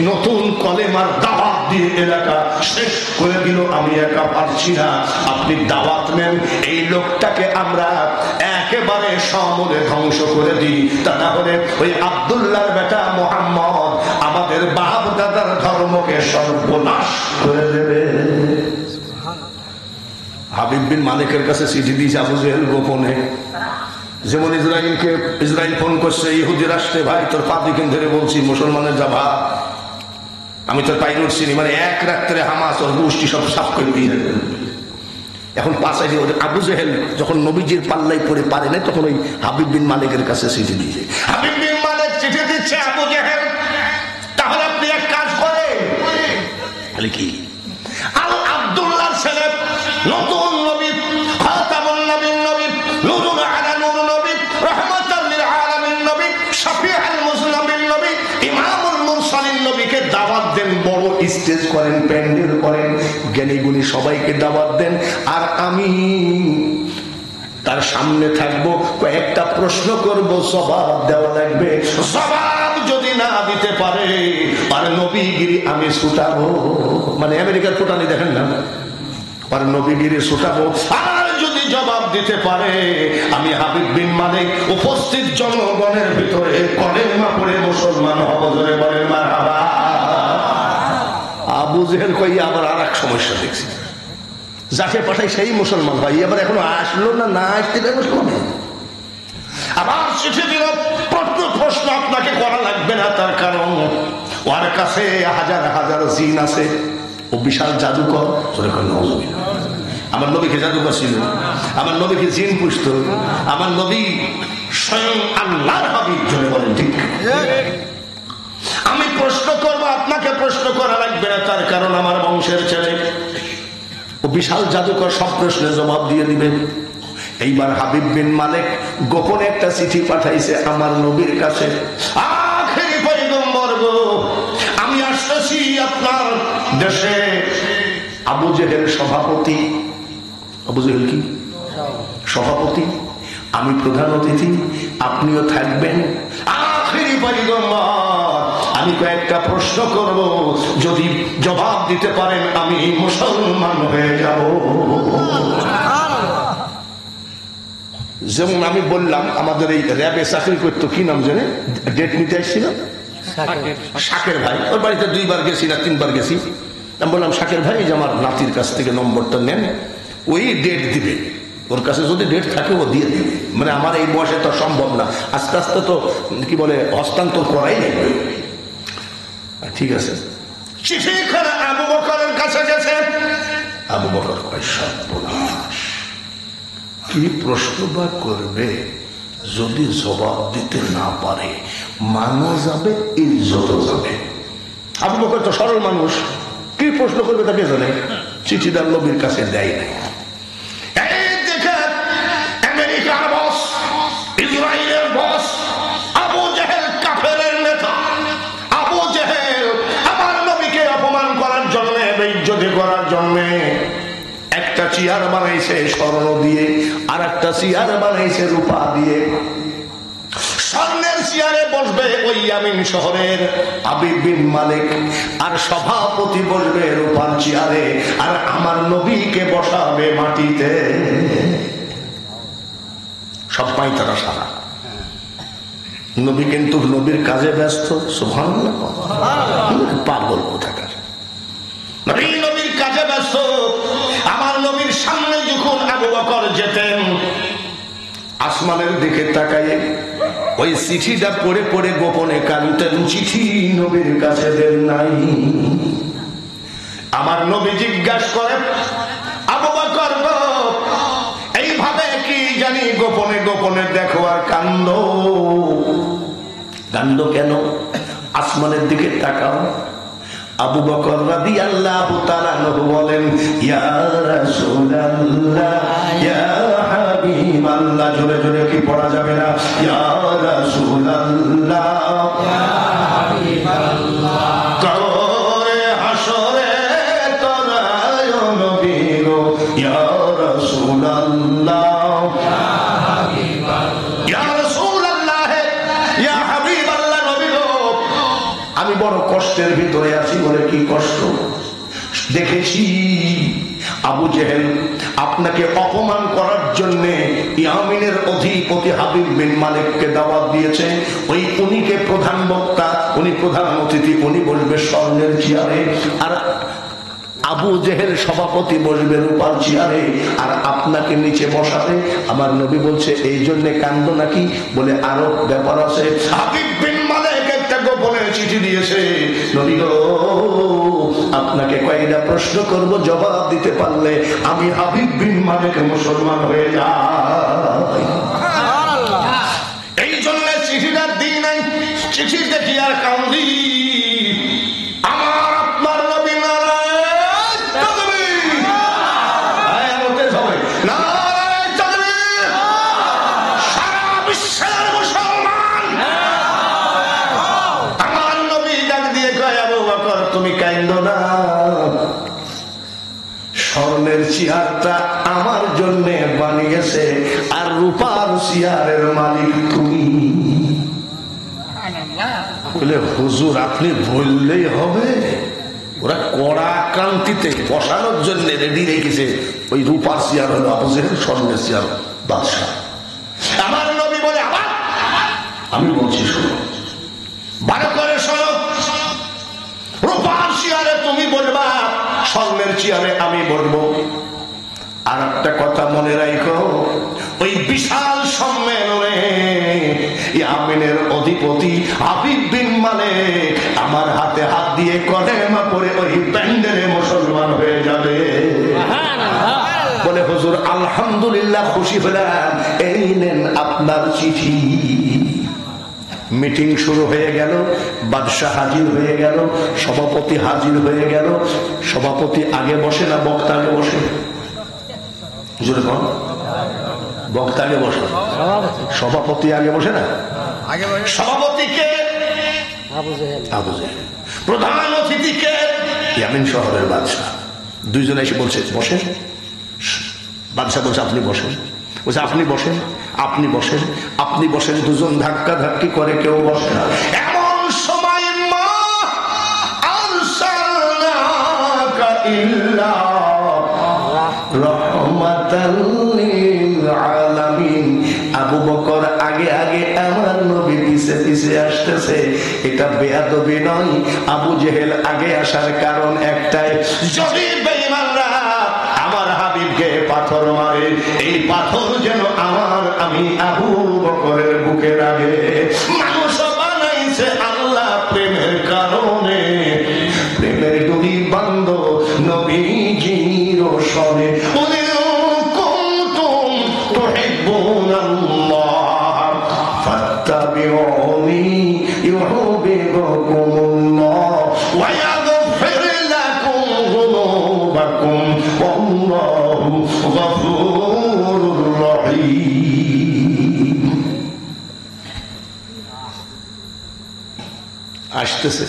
নতুন কলেমার দাওয়াত দিয়ে এলাকা শেষ করে দিল, আমি একা পারছি না, আপনি দাওয়াত নেন, এই লোকটাকে আমরা একেবারে সমূলে ধ্বংস করে দিই, তা না হলে ওই আব্দুল্লাহর বেটা মুহাম্মদ আমাদের বাপ দাদার ধর্মকে সর্বনাশ করে দেবে। হাবিব বিন মালিকের কাছে চিঠি দিয়েছে আবু জেহেল গোপনে। যেমন ইসরায়েল ফোন করছে ইহুদি রাষ্ট্রে, ভাই তোর পাদিকে ধরে বলছি মুসলমানের যা ভাব, আমি তোর পাইলট চিনি, মানে এক রাত্রে হামাস ওর গোষ্ঠী সব সাফ করে দিয়ে যাবে। এখন পাশাই ওদের আবু জেহেল যখন নবীজির পাল্লাই পড়ে পারে না, তখন ওই হাবিব বিন মালিকের কাছে চিঠি দিয়েছে। হাবিব বিন মালিক চিঠি দিচ্ছে আবু জেহেল, তাহলে আপনি এক কাজ করেন, কি আল আব্দুল্লাহর ছেলে নতুন নবী, খাতামুন নবীর নবী, নূরুন আলা নূর নবী, রাহমাতাল লিল আলামিন নবী, শাফিউল মুজনিবিন নবী, ইমামুল মুরসালিন নবীকে দাওয়াত দেন, বড় স্টেজ করেন, প্যান্ডেল করেন, জ্ঞানী গুণী সবাইকে দাওয়াত দেন, আর আমি তার সামনে থাকবো, কয়েকটা প্রশ্ন করব, জবাব দেওয়া লাগবে, জবাব যদি না দিতে পারে আর নবীগিরি আমি ছুটাবো, মানে আমেরিকার ফুটানি দেখেন না, আর নবীগিরি ছুটাবো, আর যদি জবাব দিতে পারে আমি হাবিব বিন মালিক উপস্থিত জনগণের ভিতরে কলেমা পড়ে মুসলমান হব, ধরে বলেন মারহাবা। আবু জেহেল কই আবার আর এক সমস্যা দেখছি, যাকে পাঠাই সেই মুসলমান ভাই, এবার এখনো আসলো না, না আসতে মুসলমান আবার চিঠি দিল, প্রশ্ন আপনাকে করা লাগবে না, তার কারণ ওর কাছে হাজার হাজার জিন আছে, ও বিশাল জাদুকর, আমার নবীকে জাদুকর ছিল, আমার নবীকে জিন পুষত, আমার নবী স্বয়ং আল্লাহর হাবিব, জন্য বলেন ঠিক। আমি প্রশ্ন করবো, আপনাকে প্রশ্ন করা লাগবে না, তার কারণ আমার বংশের ছেলে, ও বিশাল জাদুকর, সব প্রশ্নের জবাব দিয়ে দিবে। এইবার হাবিব বিন মালিক গোপনে একটা চিঠি পাঠাইছে আমার নবীর কাছে, আখেরি পয়গম্বর গো, আমি আসতেছি আপনার দেশে, আবু জেহেল সভাপতি, আবু জেহেল কি সভাপতি, আমি প্রধান অতিথি, আপনিও থাকবেন, আখেরি পয়গম্বর, আমি কয়েকটা প্রশ্ন করব, যদি জবাব দিতে পারেন আমি মুসলমান হয়ে যাব। যেমন আমি বললাম আমাদের এই র্যাবে চাকরি করতো, কি নাম জানে, ডেট নিতে আসছিল শাকের ভাই, ওর বাড়িতে 2 বার গেছি না 3 বার গেছি, আমি বললাম শাকের ভাই যে আমার নাতির কাছ থেকে নম্বরটা নেন, ওই ডেট দিবে, ওর কাছে যদি ডেট থাকে ও দিয়ে দিবে, মানে আমার এই বয়সে তো সম্ভব না, আস্তে আস্তে তো কি বলে হস্তান্তর করাই লাগবে। ঠিক আছে, চিঠি করে আবু বকরের কাছে গেছে, আবু বকর কয় সর্বনাশ, কি প্রশ্ন বা করবে, যদি জবাব দিতে না পারে মানও যাবে, ইজ্জত যাবে। আবু বকর তো সরল মানুষ, কি প্রশ্ন করবে তাকে জানে, চিঠিদার নবীর কাছে দেয় নাই। এই দেখেন আমেরিকার বস, ইসরায়েলের বস আবু জেহেল, কাফেরের নেতা আবু জেহেল, আমার নবীকে অপমান করার জন্য, বেইজ্জতি করার জন্য একটা চেয়ার বানাইছে স্বর্ণ দিয়ে, আর একটা চেয়ার বানাইছে রূপা দিয়ে, স্বর্ণের চেয়ারে বসবে ওই ইয়ামিন শহরের হাবিব বিন মালিক, আর সভাপতি বসবে রূপার চেয়ারে, আর আমার নবীকে বসাবে মাটিতে, সব পাই তারা সারা। নবী কিন্তু নবীর কাজে ব্যস্ত, সুবহানাল্লাহ, পাগল কোথাকার, নবীর কাজে ব্যস্ত। আমার নবীর সামনে যখন আবু বকর যেতেন, আসমানের দিকে তাকাইয়ে ওই চিঠিটা পড়ে পড়ে গোপনে কাঁদতেন, চিঠি নবীর কাছে দেন নাই। আমার নবী জিজ্ঞাসা করে, আবু বকর এইভাবে কি জানি গোপনে গোপনে দেখো আর কান্দ, কান্দ কেন, আসমানের দিকে তাকাও। আবু বকর রাদিয়াল্লাহু তাআলা আনহু বলেন, ইয়া রাসূলুল্লাহ, ইয়া হাবিবাল্লাহ, জোরে জোরে কি পড়া যাবে না, ইয়া রাসূলুল্লাহ, ইয়া হাবিবাল্লাহ, কবরে হাসরে কষ্টের ভিতরে আছি। বলে কি কষ্ট? দেখেছি আবু জেহেল আপনাকে অপমান করার জন্য ইয়ামিনের অধিপতি হাবিব বিন মালিককে দাওয়াত দিয়েছে। ওই উনিকে প্রধান বক্তা, উনি প্রধান অতিথি, উনি বসবে স্বর্ণের চেয়ারে, আর আবু জেহেল সভাপতি বসবে রূপার চেয়ারে, আর আপনাকে নিচে বসাবে। আমার নবী বলছে এই জন্য কান্দ নাকি? বলে আরো ব্যাপার আছে। হাবিব বিন মালিক একটা গোপনে চিঠি দিয়েছে। নবী গো, আপনাকে কয়েকটা প্রশ্ন করব, জবাব দিতে পারলে আমি হাবিব বিন মালিক মুসলমান হয়ে যাই। এই জন্য চিঠিটা দিই নাই। চিঠি দেখি আর কান্দি। আমার আপনার নবী সারা বিশ্বের মুসলমান আমার নবী ডাক দিয়ে কয়, আবু বকর তুমি কাঁদো না, স্বর্ণের চেয়ারটা আমার জন্য বানিয়েছে, আর রূপার চেয়ারের মালিক তুমি। বলে হুজুর আপনি বললেই হবে? ওরা কড়া কান্তিতে বসানোর জন্য রেডি রেখেছে। ওই রূপার চেয়ার হলো আবু জেহেল, স্বর্ণের চেয়ার বাদশাহ। আমার নবী বলে আবার আমি বলছি শোনো, ভালো করে শোনো, রূপার চেয়ারে তুমি বলবা, স্বর্ণের চেয়ারে আমি বলবো। আর একটা কথা মনে রাখো, ওই বিশাল সম্মেলনে ইয়ামিনের অধিপতি হাবিব বিন মালিক আমার হাতে হাত দিয়ে কলেমা পড়ে ওই প্যান্ডেলে মুসলমান হয়ে যাবে। বলে হুজুর আলহামদুলিল্লাহ, খুশি হলাম, এই নেন আপনার চিঠি। মিটিং শুরু হয়ে গেল, বাদশাহ হাজির হয়ে গেল, সভাপতি হাজির হয়ে গেল। সভাপতি আগে বসে না বক্তা আগে বসে? বক্তা আগে বসে, সভাপতি আগে বসে না? সভাপতিকে আবু জেহেল, প্রধান অতিথিকে ইয়ামিন শহরের বাদশাহ। দুইজনে এসে বলছে বসেন। বাদশাহ বলছে আপনি বসেন। বলছে আপনি বসেন, আপনি বসেন, আপনি বসেন। দুজন ধাক্কা ধাক্কি করে, কেউ বসে না। এমন সময় মা আরসালনাকা ইল্লা রাহমাতাল লিল আলামিন। আবু বকর আগে আগে, আমার নবী পিছে পিছে আসতেছে। এটা বেয়াদবি নয়। আবু জেহেল আগে আসার কারণ একটাই, যদি বেঈমানরা আমার হাবিবকে পাথর মারে, এই পাথর যেন আমি আবু বকরের বুকে লাগে। মানুষ বানাইছে আল্লাহ প্রেমের কারণে, প্রেমের ডুরি বান্ধ নবীজির সনে। কুনতুম তুহিব্বুনাল্লাহ ফাত্তাবিউনি ইউহিব্বুকুমুল্লাহ ওয়া ইয়াগফির লাকুম যুনুবাকুম ওয়াল্লাহু গফুরুর রহিম। আসতেছে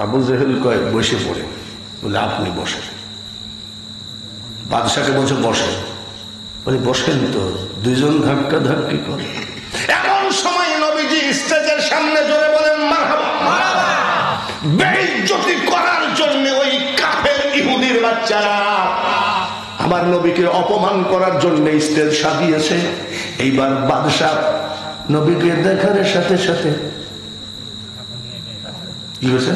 আবু জেহেল কয় বসে পড়ে। বলে আপনি বসেন। বাদশাকে বলছে বসেন। বলে বসেন তো। দুইজন ধাক্কা ধাক্কি করে। এমন সময় নবীজি স্টেজের সামনে জোরে বলেন মারহাবা। বেইজ্জতি করার জন্য ওই কাফের ইহুদির বাচ্চারা আমার নবীকে অপমান করার জন্য স্টেজ সাজিয়েছে। এইবার বাদশাহ নবীকে দেখার সাথে সাথে কি হয়েছে?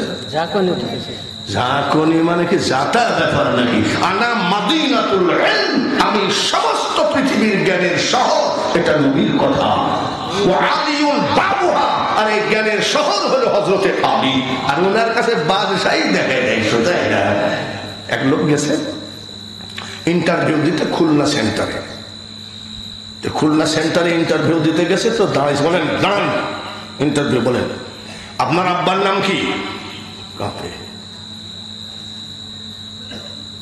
ঝাঁকুনি মানে কি যাতা ব্যাপার নাকি? আনা মাদিনাতুল ইলম, আমি সমস্ত পৃথিবীর জ্ঞানের শহর। এটা নবীর কথা। ওয়া আলিউল বাবুহা, আর এই জ্ঞানের শহর হলো হযরতে আলী। আর ওনার কাছে বাদশাহী দেখায় দেয়, সোজাই না। এক লোক গেছে ইন্টারভিউ দিতে খুলনা সেন্টারে। খুলনা সেন্টারে ইন্টারভিউ দিতে গেছে তো দাঁড়াইছে। বলেন দাঁড়ান, ইন্টারভিউ বলেন আপনার আব্বার নাম কি? কাপে।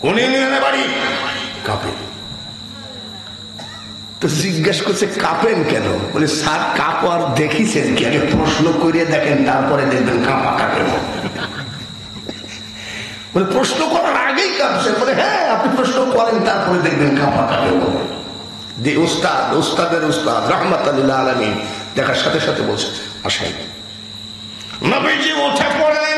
কোন ইউনিয়নে বাড়ি? কাপে। তো জিজ্ঞেস করছে কাঁপেন কেন? বলে স্যার কাপ আর দেখিছেন কি? আগে প্রশ্ন করিয়ে দেখেন, তারপরে দেখবেন কাঁপা কাঁপে। বলে প্রশ্ন করার আগেই কাঁপছেন? বলে হ্যাঁ, আপনি প্রশ্ন করেন তারপরে দেখবেন কাঁপা কাঁপে। যে উস্তাদ, উস্তাদের উস্তাদ রাহমাতুল লিল আলামিন দেখার সাথে সাথে বলছে আসেন। নবীজি উঠে পড়লেন।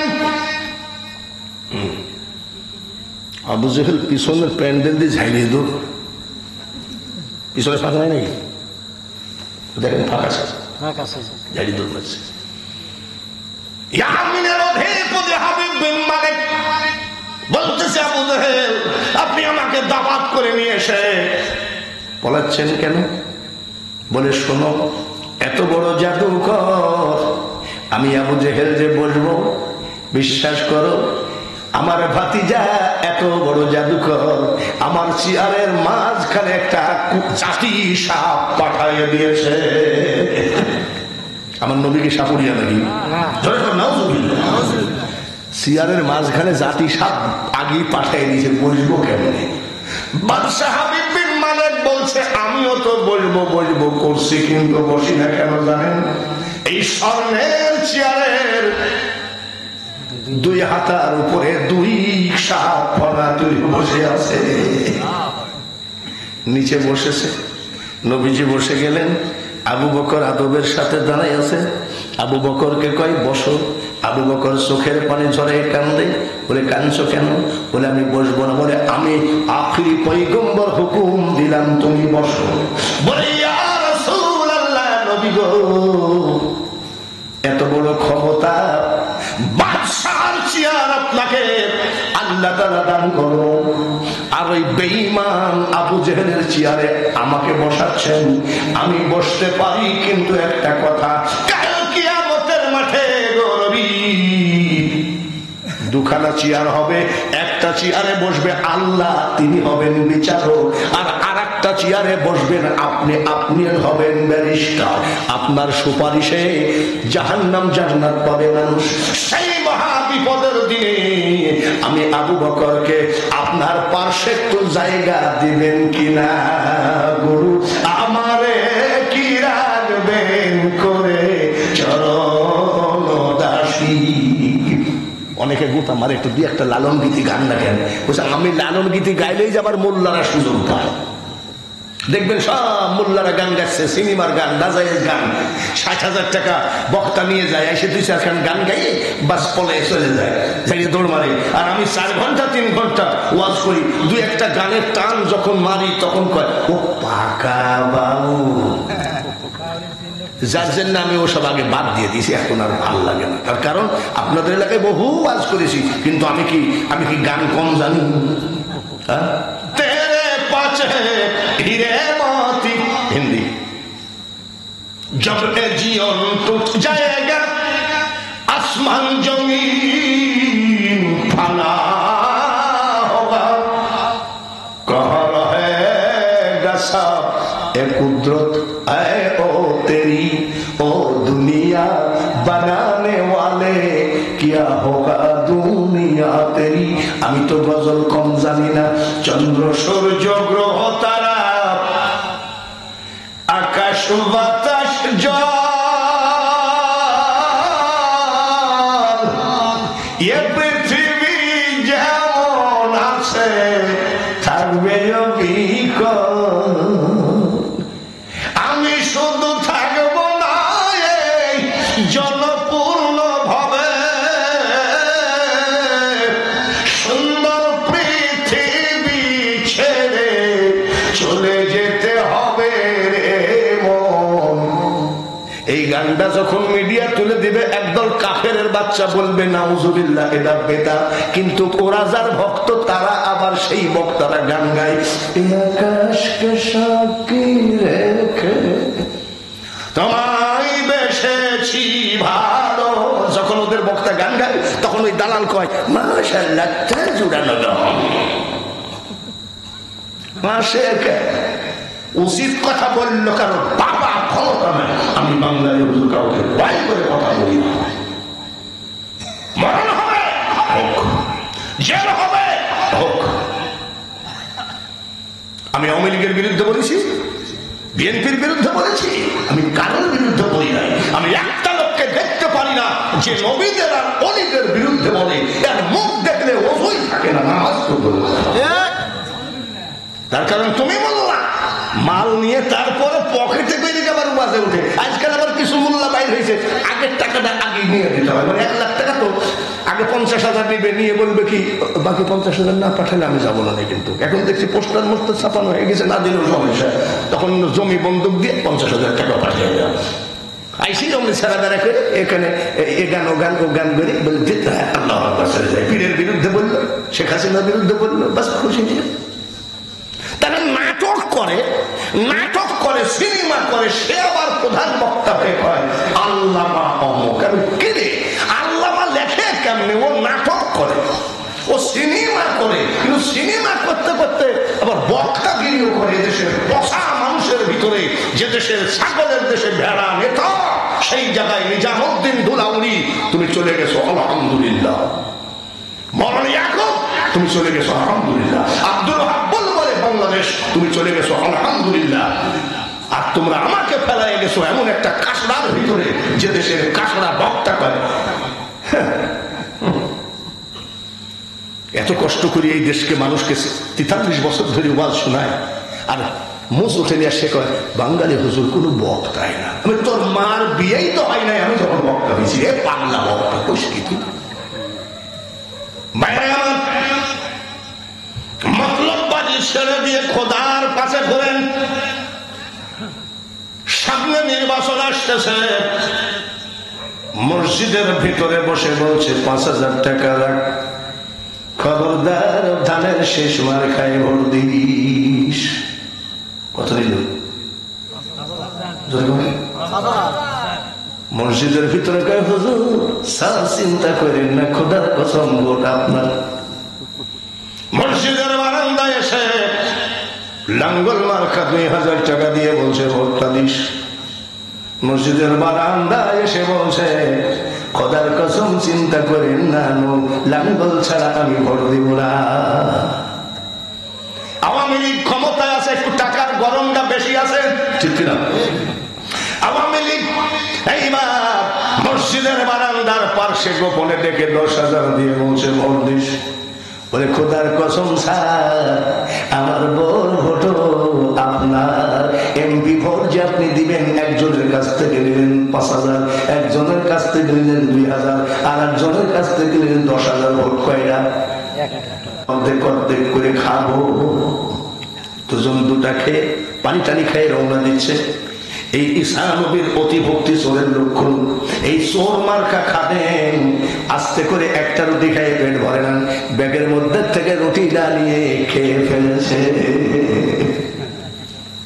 আবু জেহেল পিছনের প্যান্ডেল দিয়ে ঝাইলিয়ে দো, পিছনে ফাঁকা নাই নাকি? দেখেন ফাঁকা আছে, ঝাইলিয়ে দৌড় মারছে। ইয়ামিনের অধিপতি হাবিব বিন মালিক বলতেছে, আবু জেহেল আপনি আমাকে দাওয়াত করে নিয়ে এসে পলাচ্ছেন কেন? বলে শোনো, এত বড় জাদুকর আমি আবু জেহেল যে বলবো, বিশ্বাস করো আমার ভাতিজা এত বড় জাদুকর, আমার চেয়ারের মাঝখানে একটা চাটি সাপ পাঠাইয়া দিয়েছে। আমার নবীকে সাপুরিয়া নাকি? চেয়ারের মাঝখানে জাতি সাপ আগেই পাঠাই দিয়েছে, বলবো কেমনে? বাদশাহ হাবিব বিন মালিক বলছে, আমিও তো বলবো করছি, কিন্তু বসি না কেন জানেন? এই স্বর্ণের চেয়ারের 2 হাতার উপরে 2 সাপ ফনা বসে আছে। নিচে বসেছে, নবীজি বসে গেলেন, আবু বকর আদবের সাথে দাঁড়াই আছে। আবু বকরকে কয় বসো। আবু বকর চোখের পানি ঝরে কান্দে। বলে কাঁদছো কেন? বলে আমি বসবো না। বলে আমি আখিরি পয়গম্বর হুকুম দিলাম তুমি বসো। বলে ইয়া রাসূলুল্লাহ, নবী গো এত বড় ক্ষমতা, বাদশার চেয়ার আপনাকে আল্লাহ তাআলা দান করো, আর ওই বেঈমান আবু জেহেলের চেয়ারে আমাকে বসাচ্ছেন। আমি বসতে পারি, কিন্তু একটা কথা, কাল কিয়ামতের মাঠে গরবি 2খানা চেয়ার হবে। একটা চেয়ারে বসবে আল্লাহ, তিনি হবেন বিচারক, আর আরেকটা চেয়ারে বসবেন আপনি, আপনি হবেন ব্যারিস্টার। আপনার সুপারিশে জাহান্নাম জান্নাত পাবে মানুষ। সেই মহা বিপদের দিনে আমি আবু বকরকে আপনার পার্শ্বে একটু জায়গা দিবেন কিনা? গুরু আমারে কি রাখবেন করে চরণ দাসী। অনেকে গুতা মারে, একটু 2-1টা লালন গীতি গান না কেন? বলছে আমি লালন গীতি গাইলেই যে আবার মোল্লারা সুযোগ পায়। দেখবেন সব মোল্লারা গান গাচ্ছে, সিনেমার গান, নাজায়েজ গান। 60,000 টাকা বক্তা নিয়ে যায়, এসে 2-4 খান গান গাইয়ে বাস পলে চলে যায়, যাইয়ে দৌড় মারে। আর আমি 4 ঘন্টা 3 ঘন্টা ওয়াজ করি, 2-1টা গানের টান যখন মারি তখন কয় ও পাকা বাবু। যার জন্য আমি ওসব আগে বাদ দিয়ে দিয়েছি, এখন আর ভালো লাগে না। তার কারণ আপনাদের এলাকায় বহু ওয়াজ করেছি, কিন্তু আমি কি গান কম জানি? তেরে পাছে হিরে মতি হিন্দি জব এ জীবন টুট জায়েগা আসমান জমিন ফানা হোগা कहर है सब ए कुदरत है ओ तेरी ओ दुनिया बनाने वाले क्या होगा दुनिया तेरी। আমি তো গজল কম জানি না। চন্দ্র সূর্য গ্রহ তারা আকাশ বাতাস জল এ পৃথিবী যেমন আছে থাকবে অবিকল। আমি শুধু থাকবো না এই জনপূর্ণ ভাবে, সুন্দর পৃথিবী ছেড়ে চলে যেতে হবে রে মন। এই গানটা যখন মিডিয়া তুলে দিবে, একদল কাফেরের বাচ্চা বলবে নাউজুবিল্লাহ, এটা বেদাত। কিন্তু ওরা যার ভক্ত তারা আবার সেই বক্তারা গান গায়, আকাশকে সাক্ষী রেখে তোমায় বেসেছি ভালো। যখন ওদের বক্তা গান গায় তখন ওই দালাল কয় মাশাআল্লাহ, তা জুড়ানো মাসে উচিত কথা বললো কারণ বাবা ক্ষমতা নাই। আমি বাংলায় কাউকে ভয় করে কথা বলি না। মরণ হবে হোক, জেল হবে হোক। আমি আওয়ামী লীগের বিরুদ্ধে বলেছি, বিএনপির বিরুদ্ধে বলেছি, আমি কারোর বিরুদ্ধে বলি নাই। আমি একটা লোককে দেখতে পারি না যে নবীদের আর অলিদের বিরুদ্ধে বলে, এর মুখ দেখলে ওজুই থাকে না, নামাজ পড়তে। তার কারণ তুমি বললা মাল নিয়ে তারপরে পকেটে বেরিয়ে আবার বাজে উঠে। আজকাল আবার কিছু মোল্লা বাইর হয়েছে, আগের টাকাটা আগে নিয়ে দিতে হয়। মানে 1 লাখ টাকা তো আগে 50,000 নিবে, নিয়ে বলবে কি বাকি 50,000 না পাঠালে আমি যাবো না। কিন্তু এখন দেখছি পোস্টার মোস্টার ছাপানো হয়ে গেছে, না দিলেও সমস্যা। তখন জমি বন্দুক দিয়ে 50,000 টাকা পাঠিয়ে দেওয়া। আইসি অমনি ছাড়া দাঁড়া করে এখানে এ গান ও গান ও গান করে বলে যেতে হয়। আল্লাহ পীরের বিরুদ্ধে বললো, শেখ হাসিনার বিরুদ্ধে বললো, বাস খুশি নিয়ে। তারা নাটক করে, নাটক করে, সিনেমা করে, সে আবার প্রধান বক্তা হয়ে কয় আল্লামা অমুক। আমি কেড়ে আল্লামা লেখে কেমনে? ও নাটক করে, ও সিনেমা করে, কিন্তু সিনেমা করতে করতে আবার বক্তাগিরিও করে। দেশের পচা মানুষের ভিতরে, যে দেশের ছাগলের দেশে ভেড়া নেতা, সেই জায়গায় নিজামুদ্দিন দুলাউলি তুমি চলে গেছো, আলহামদুলিল্লাহ। মরণী ইয়াকুব তুমি চলে গেছো, আলহামদুলিল্লাহ। আব্দুল হাব্বুল বলে বাংলাদেশ তুমি চলে গেছো, আলহামদুলিল্লাহ। আর তোমরা আমাকে ফেলাই গেছো এমন একটা কাঁকড়ার ভিতরে, যে দেশের কাঁকড়া বক্তা করে। এত কষ্ট করে এই দেশকে, মানুষকে 43 বছর ধরে ওয়াজ শোনায়, আর মুখ উঠে নিয়ে সে কয় বাঙালি হুজুর কোনো বক্তাই না। আমি তোর মার বিয়েই তো হয় নাই আমি যখন বক্তা হয়েছি, এ পাগলা বক্তা কোষ কি তুই? মতলববাজি ছেড়ে দিয়ে খোদার পাশে ঘোরেন। সামনে নির্বাচন আসতেছে, মসজিদের ভিতরে বসে বলছে 5,000 টাকা রাখ, খবরদার ধানের শেষ মার খাই ভোট দিস। কত দিল? মসজিদের ভিতরে কয় হুজুর স্যার চিন্তা করেন না, খোদার কসম ভোট আপনার। মসজিদের বারান্দায় এসে লাঙ্গল মার্কা 2,000 টাকা দিয়ে বলছে ভোটটা দিস। মসজিদের বারান্দায় এসে বলছে খোদার কসম চিন্তা করেন না, লাঙ্গল ছাড়া আমি ভোট দিব না। আওয়ামী লীগ ক্ষমতায় আছে, একটু টাকার গরমটা বেশি আছে, ঠিক কিনা? আওয়ামী লীগ এইবার মসজিদের বারান্দার পার্শ্বে গোপনে ডেকে 10,000 দিয়ে বলছে ভোট দিস। বলে খোদার কসম স্যার আমার বোর ভোট আপনার। এমপি ভোট যে আপনি দিবেন, একজনের কাছ থেকে নিলেন 5,000, একজনের কাছ থেকে নিলেন 2,000, আর একজনের কাছ থেকে নিলেন 10,000 ভোট। কয়টা? অর্ধেক অর্ধেক করে খাবো। দুজন দুটা খেয়ে পানি টানি খেয়ে রওনা দিচ্ছে। এই ঈসা নবীর অতিভক্তি চোরের লক্ষণ। এই চোর মার্কা খাবেন, আস্তে করে একটা রুটি খাই পেট ভরে না, ব্যাগের মধ্যে থেকে রুটি ডালিয়ে খেয়ে ফেলেছে।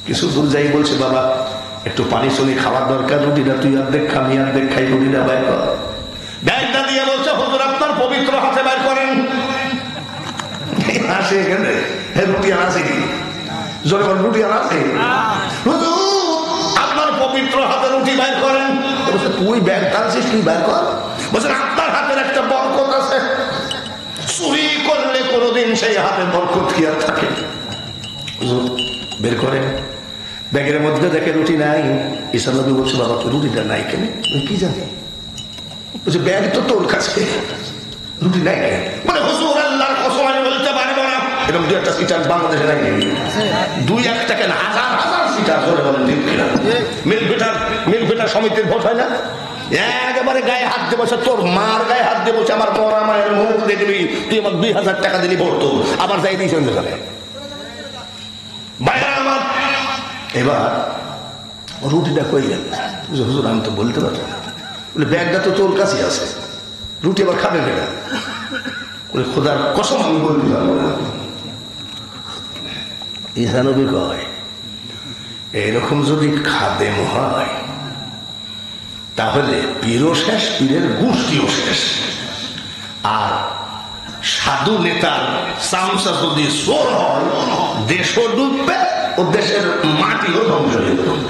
কিছু দূর যাই বলছে বাবা একটু পানি চলি খাওয়ার দরকার, রুটিটা তুই অর্ধেক খা, আমি অর্ধেক খাই, রুটিটা বাইর কর। ব্যাগটা দিয়ে বলছে হুজুর আপনার পবিত্র হাতে বাইর করেন। আসে এখানে রুটি আনাছে কি? জোরে বল রুটি আনাছে? হুজুর আপনার পবিত্র হাতে রুটি বাইর করেন। তুই ব্যাগ টানছিস, তুই বাইর কর। বলছেন আপনার হাতের একটা বরকত আছে, চুরি করলে কোনোদিন সেই হাতে বরকত কি আর থাকে? বের করে ব্যাগের মধ্যে দেখে রুটি নাই। ঈসা নবী বলছে বাবা রুটিটা নাই কেন? কি জানি? বলছে ব্যাগ তো তোর কাছে, রুটি নাই কেন? মানে হুজুর আল্লাহর কসম আমি বলতে পারবো না। এরকম 2-1টা সিটার বাংলাদেশে নাই, 2-1 কেন হাজার হাজার সিটার। ধরে বলেন ঠিক কিনা? মিল্ক সমিতির ভোট হয় না, একেবারে গায়ে হাত দিয়ে বসে, তোর মার গায়ে হাত দিয়ে বসে আমার মরা মায়ের মুখ দিয়ে দিবি, তুই আমার 2,000 টাকা দিলি ভোট, তো আবার যাই দিয়েছেন বাইরে আমার। এবার রুটিটা কই গেল? হুজুর আমি তো বলতে পারবো না। বলে ব্যাগটা তো তোর কাছে আছে, রুটি আবার খাবে বেটা? বলে খোদার কসম আমি বলতে পারবো না। ঈসা নবী কয় এরকম যদি খাদেম হয় তাহলে পীরও শেষ, পীরের গোষ্ঠীও শেষ। আর সাধু নেতার চামচা যদি চোর হয়, দেশও ডুববে ও দেশের মাটিও ধ্বংস হয়ে যাবে।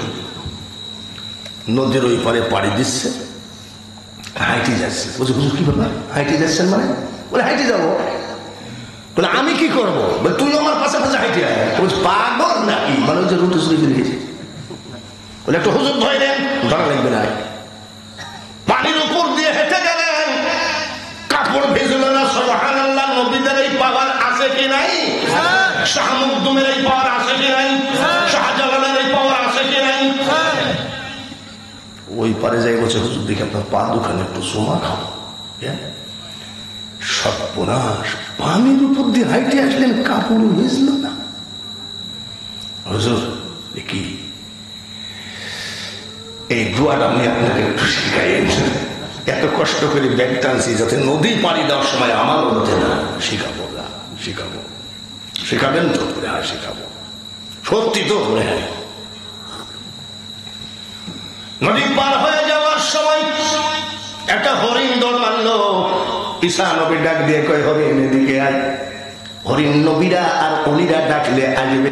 নদীর ওই পারে পাড়ি দিচ্ছে, হাইটি যাচ্ছে। বলছে হুজুর কি ব্যাপার, হাইটি যাচ্ছেন মানে? বলে হাইটি যাবো। বলে আমি কি করবো? বলে তুই আমার পাশে পাশে হাইটি আয়। বলছে পাগল নাকি? মানে ওই যে রুটি চুরি করে গেছে। বলে একটা হুজুর ধরে নেন, ধরা লাগবে না। পানির উপর দিয়ে হেঁটে গেলেন, কাপড় ভেজল না। সুবহানাল্লাহ, নবীদের এই পাওয়ার আছে কি নাই? শাহ মখদুমের এই পাওয়ার আছে কি নাই? শাহজালাল ওই পারে যাই বলছে, হুজুর দেখি আপনার পা দুখানে একটু চুমা খাবো। সর্বনাশ, পানির উপর দিয়ে হাইটে আসলেন, কাপড় ভিজল না। হুজুর কি এই দোয়াটা আমি আপনাকে একটু শিখাইন, এত কষ্ট করে ব্যাগ টানছি যাতে নদী পাড়ি দেওয়ার সময় আমার মধ্যে না। শিখাবো না, শিখাবো। শিখাবেন তো? হ্যাঁ শিখাবো। সত্যি তো? হ্যাঁ। নদী পার হয়ে যাওয়ার সময় একটা হরিণ দৌড় মারলো। ঈসা নবী ডাক দিয়ে কয়, হরিণ এদিকে আয়। হরিণ নবীরা আর অলিরা ডাকলে আসবে।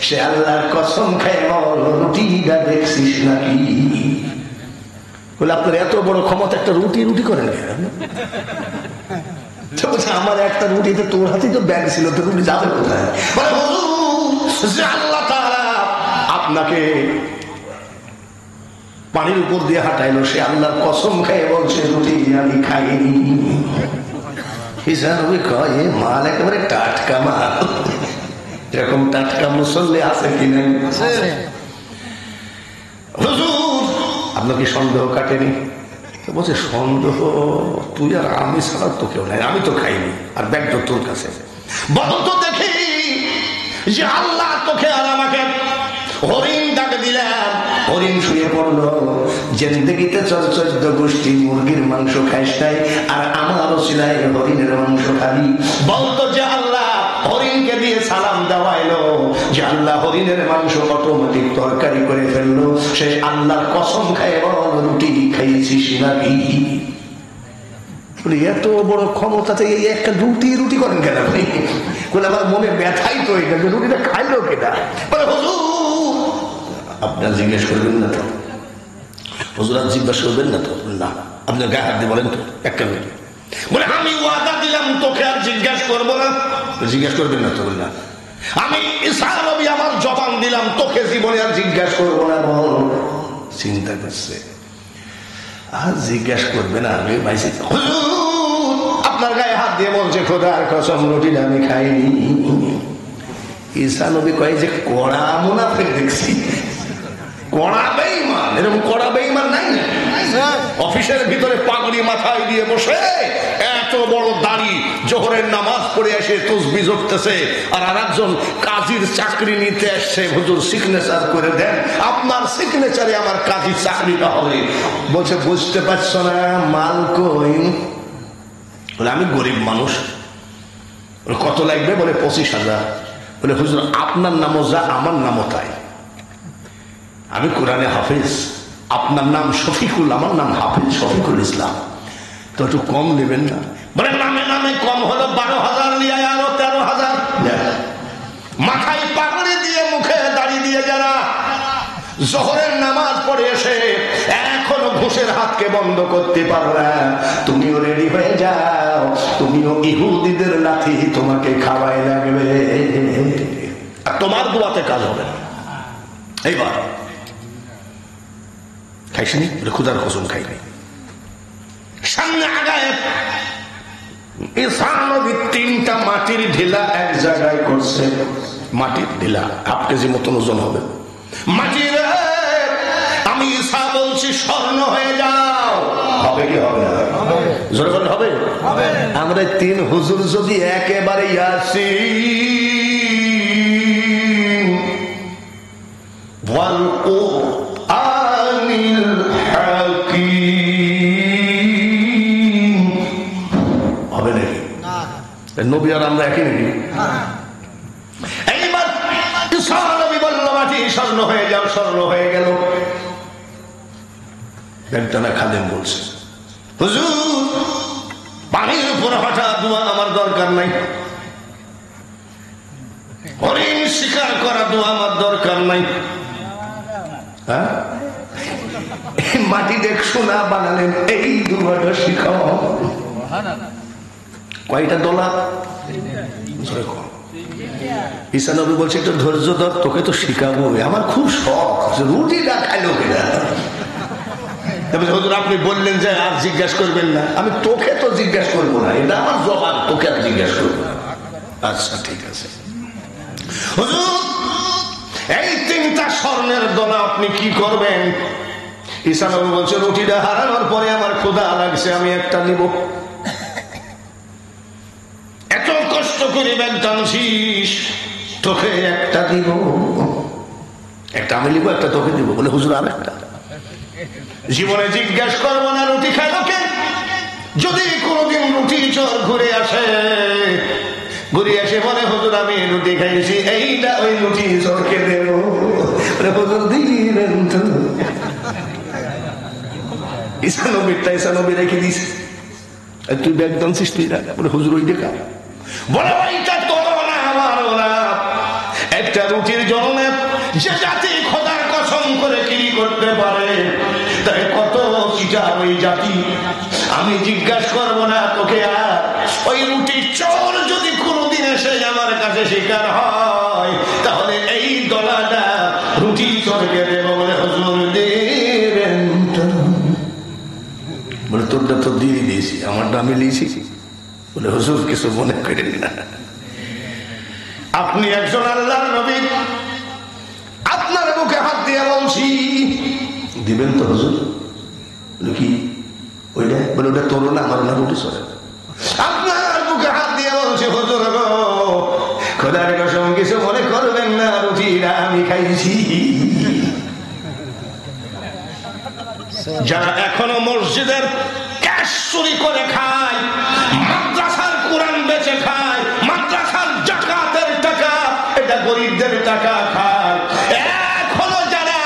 সে আল্লাহর কসম খায় বল, রুটিটা দেখছিস নাকি? বলে আপনার এত বড় ক্ষমতা, একটা রুটি রুটি করেন আমার একটা রুটিতে, তোর হাতেই তো ব্যাগ ছিল, তো রুটি যাবে কোথায়? আল্লাহ তাআলা আপনাকে পানির উপর দিয়ে হাঁটাইলো, সে আল্লাহর কসম খায় বলছে রুটি আমি খাইনি। হিসাবে কয় মাল একেবারে টাটকা মাল। এরকম টাটকা মুসল্লি আছে কি নাই? হুজুর আপনার কি সন্দেহ কাটেনি? বলছে সন্দেহ তুই আর আমি ছাড়া তো কেউ নাই, আমি তো খাইনি, আর ব্যাগ তো তোর কাছে। বল তো দেখি যে আল্লাহ তোকে আর আমাকে হরিণ ডাকে দিলাম, হরিণ শুয়ে পড়লো। জিন্দেগিতে 14 গোষ্ঠী মুরগির মাংস খাইস নাই, আর আমারও ছিলাই হরিণের মাংস খাবি। বলতো যে আল্লাহ হরিণকে দিয়ে সালাম দেওয়াইলো, যে আল্লাহ হরিণের মাংস অটোমেটিক তরকারি করে ফেললো। সে আল্লাহর কসম খায় বল, রুটি খাইছিস নাকি? এত বড় ক্ষমতাতে এই একটা রুটি রুটি করেন কেন আপনি? বলে আমার মনে ব্যথাই তো এটা, রুটিটা খাইলো কেনা? বলে হুজুর আপনার জিজ্ঞেস করবেন না তো? হুজুর আর জিজ্ঞাসা করবেন না তো? না। আপনার গায়ে হাত দিয়ে বলেন তো একটা মিনিট। বলে আমি ওয়াদা দিলাম তোকে আর জিজ্ঞাসা করবো না। জিজ্ঞাসা করবেন না তো? না। আমি ঈসা নবী আমার জবান দিলাম তোকে জীবনে আর জিজ্ঞাসা করবো না। বল চিন্তা করছে আর জিজ্ঞাসা করবে না। আমি ভাইছি আপনার গায়ে হাত দিয়ে বলছে খোদার কসম রুটিটা আমি খাইনি। ঈসা নবী কয় যে কড়া মুনাফিক দেখছি, কড়া বেঈমান। এরকম কড়া বেঈমান নাই। অফিসের ভিতরে পাগড়ি মাথায় দিয়ে বসে, এত বড় দাড়ি, জোহরের নামাজ পড়ে এসে তসবিহ জপতেছে, আর আরেকজন কাজীর চাকরি নিতে আসছে, হুজুর সিগনেচার করে দেন, আপনার সিগনেচারে আমার কাজীর চাকরিটা হবে। বলছে বুঝতে পারছো না মাল কই? বলে আমি গরিব মানুষ। কত লাগবে? বলে 25,000। বলে হুজুর আপনার নামও যা আমার নামও তাই, আমি কোরআনে হাফেজ, আপনার নাম শফিকুল, আমার নাম হাফেজ শফিকুল ইসলাম, তো একটু কম নেবেন না? বলে নামে নামে কম হলো 12,000 নিয়ে আরো 13,000। মাথায় পাগড়ি দিয়ে মুখে দাড়ি দিয়ে যারা জোহরের নামাজ পড়ে এসে এখনো ঘুষের হাতকে বন্ধ করতে পারো না, তুমিও রেডি হয়ে যাও, তুমিও ইহুদিদের লাঠি তোমাকে খাওয়াই লাগবে, আর তোমার দোয়াতে কাজ হবে না। এইবার খাইসনি? খুদার কসম খাইনি। সামনে আগায় ঈসা নবী 3টা মাটির ঢিলা এক জায়গায় করছে। মাটির ঢিলা 1/2 কেজি মতন ওজন হবে। মাটির আমি ঈসা বলছি স্বর্ণ হয়ে যাও। হবে কি হবে না? জোরে বলেন হবে। আমরা 3 হুজুর যদি একেবারে ইয়াসিন ওয়াল কুরআনিল হাকীম হবে নাকি? নবী আর আমরা একই নাকি? এইবার ঈসা নবী বলল মাটি স্বর্ণ হয়ে যাও, স্বর্ণ হয়ে গেল। একটানা খাদেম বলছে হুজুর পানির উপর হাঁটা দোয়া আমার দরকার নাই, হরিণ শিকার করা দোয়া আমার দরকার নাই। হ্যাঁ মাটি দেখ সোনা বানালেন, এই দোয়াটা শিখাও। কয়টা দোলা? ঈসা নবী বলছে একটু ধৈর্য ধর, তোকে তো শিখাবো। আমার খুব শখ, রুটিটা খাইলো কিনা। হুজুর আপনি বললেন যে আর জিজ্ঞাসা করবেন না, আমি তোকে তো জিজ্ঞাসা করবো না, এটা আমার জবাব, তোকে আর জিজ্ঞাসা করবো না। আচ্ছা ঠিক আছে হুজুর, এই 3টা স্বর্ণের দোলা আপনি কি করবেন? ঈসা নবী বলছে রুটিটা হারানোর পরে আমার ক্ষুধা লাগছে, আমি একটা নিব। এত কষ্ট করে ব্যাগ টানছিস, তোকে একটা দিব। একটা আমি নিব, একটা তোকে দিব। বলে হুজুর আর একটা। জীবনে জিজ্ঞাসা করবো না রুটি খায় লোকে, যদি কোনদিন রুটি চোর ঘুরে আসে বলে হুজুর আমি রুটি খাইছি, এইটা ওই রুটি চোরকে দেব। হুজুর দিবেন তো? ঈসা নবীরটা ঈসা নবী রেখে দিছে, তুই ব্যাগ টানছিস তুই রাখ। বলে হুজুর ওই দেখা। বলে ওইটা তোর না আমারও না। একটা রুটির জন্য যে জাতি খোদার কসম করে কি করতে পারে, তাই কত চিটা ওই জাতি। আমি জিজ্ঞাসা করবো না তোকে আর, ওই রুটি চোর যদি কোনদিন এসে আমার কাছে শিকার হয়, তাহলে এই দলাটা রুটি চোরকে দেব। বলে হুজুর দেবেন তো? বলে তোরটা তো দিয়ে দিয়েছি, আমারটা আমি লিয়েছি। বলে হুজুর কিছু মনে করেন না, আপনি একজন আল্লাহর নবী, আপনার বুকে হাত দিয়ে বলছি দিবেন তো হুজুর? বলে কি ওইটা? বলে ওটা তোর না আমার না, রুটি চলে। আপনার বুকে হাত দিয়ে বলছি হুজুর গো, খোদার কসম কিছু মনে করবেন না, রুটিটা আমি খাইছি। যারা এখনো মসজিদের ক্যাশ চুরি করে খায়, মাদ্রাসার কোরআন বেচে খায়, মাদ্রাসার জাকাতের টাকা, এটা গরিবদের টাকা খায়, এখনো যারা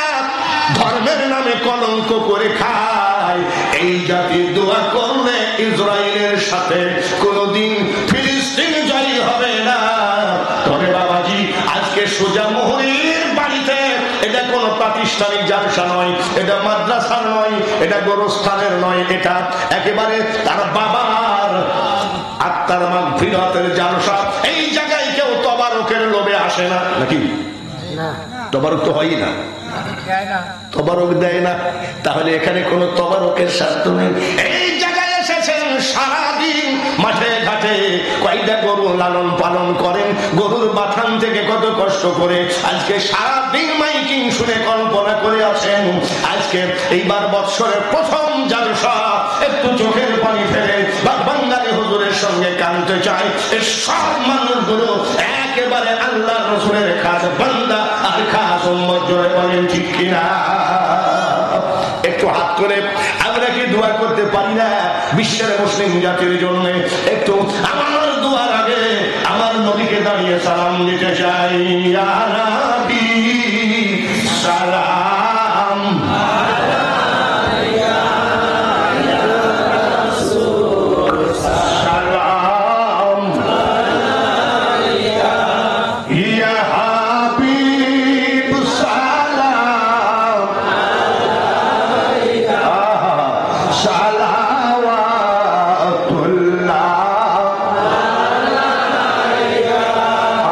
ধর্মের নামে কলঙ্ক করে খায়, এই জাতির দোয়া করলে ইসরায়েলের সাথে কোনদিন ফিলিস্তিন জয়ী হবে না। তবে বাবাজি আজকে সোজা মোহরের বাড়িতে, এটা কোন প্রাতিষ্ঠানিক জালসা নয়, এটা মাদ্রাসা নয়, এটা গোরস্থানের নয়, এটা একেবারে তার বাবার আত্মার মাগফিরাতের জালসা। এই জায়গায় কেউ তবারকের লোভে আসে না, নাকি? তবারক তো হয় না, তবারক দেয় না। তাহলে এখানে কোন তবারকের স্বার্থ নেই। এই জায়গায় এসেছেন সারাদিন মাঠে ঘাটে কয়টা গরু লালন পালন করেন, গরুর বাথান থেকে কত কষ্ট করে আজকে সারাদিন মাইকিং শুনে কল্পনা করে আছেন আজকে এইবার বৎসরের প্রথম জালসা, একটু চোখের পানি ফেলে বাঙালি হুজুরের সঙ্গে কাঁদতে চাই। সব মানুষগুলো একেবারে আল্লাহ রসুলের খাস বান্দা আর খাস উম্মত, জোরে বলেন ঠিক কিনা? একটু হাত করে আমরা কি দোয়া করতে পারি না বিশ্বের মুসলিম জাতির জন্য? একটু আমার দোয়ার আগে আমার নবীকে দাঁড়িয়ে সালাম দিতে চাই। ইয়া নবী সালাম আলাইকা, ইয়া রাসূল সালাম আলাইকা, ইয়া হাবিব সালাম আলাইকা, সালাওয়াতুল্লাহ আলাইকা।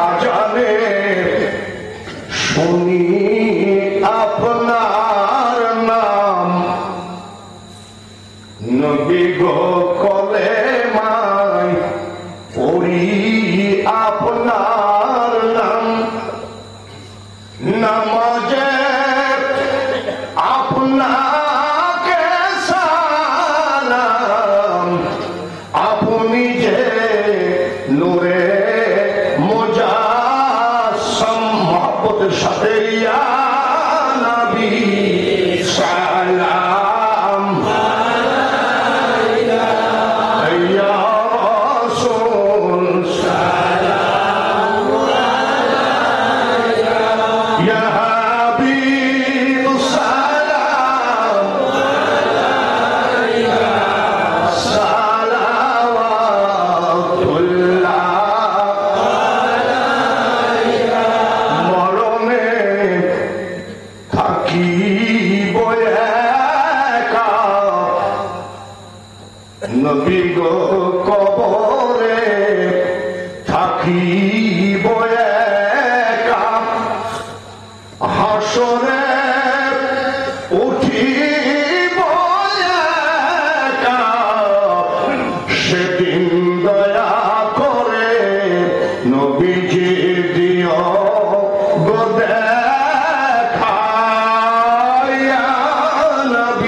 আজানে শুনি আপনার নাম, নবী গো কলেমায় পড়ি আপনার নাম, নামাজে আপনাকে সালাম, আপনি যে নূরে মুজাসসাম, মহব্বতের সাথে ইয়া নবী সালাম আলাইকা, ইয়া রাসূল সালাম আলাইকা, ইয়া হাবিব সালাম আলাইকা, সালাওয়াতুল্লাহ আলাইকা। মরণে থাকিব একা, নবী গো কবরে থাকিব একা, হাসরে উঠিব একা, সেদিন দয়া করে নবীজি দিও গো দেখা, ইয়া নবী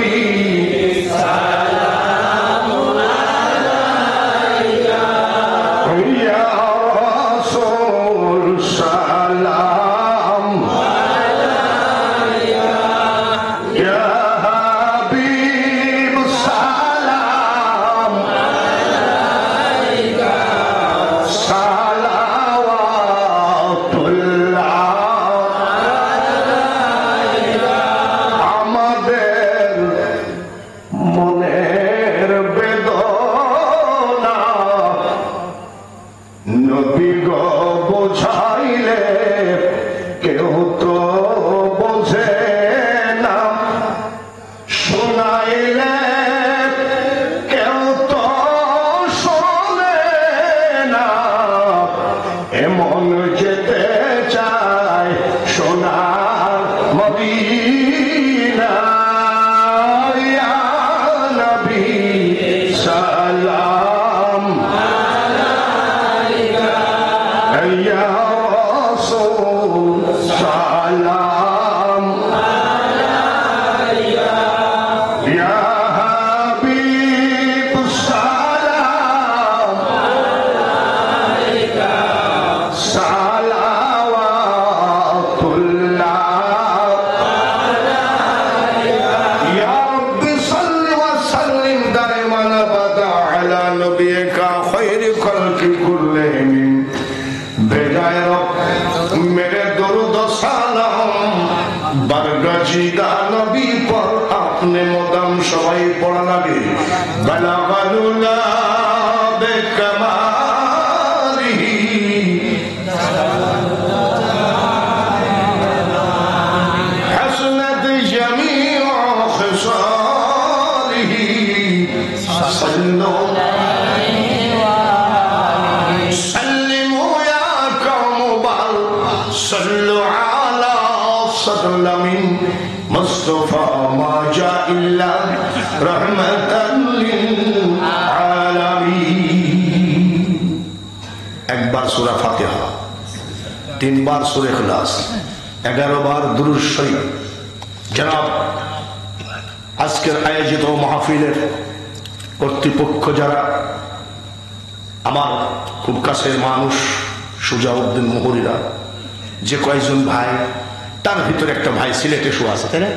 ফিদা নবী পর আপনি মদাম সবাই পড়া লাগে বালাগালুলা বেকামালিহি হাসনাত জামিউ খিসালিহি সাল্লু মুস্তাফা মা জা ইল্লা রাহমাতাল লিল আলামিন। একবার সূরা ফাতিহা, 3 বার সূরা ইখলাস, 11 বার দুরূদ শরীফ। জনাব আজকের আয়োজিত মাহফিলের কর্তৃপক্ষ যারা, আমার খুব কাছের মানুষ সুজাউদ্দিন মুহুরিরা, যে কয়েকজন ভাই, তার ভিতরে একটা ভাই সিলেটে শোয়া আছে, তাই না?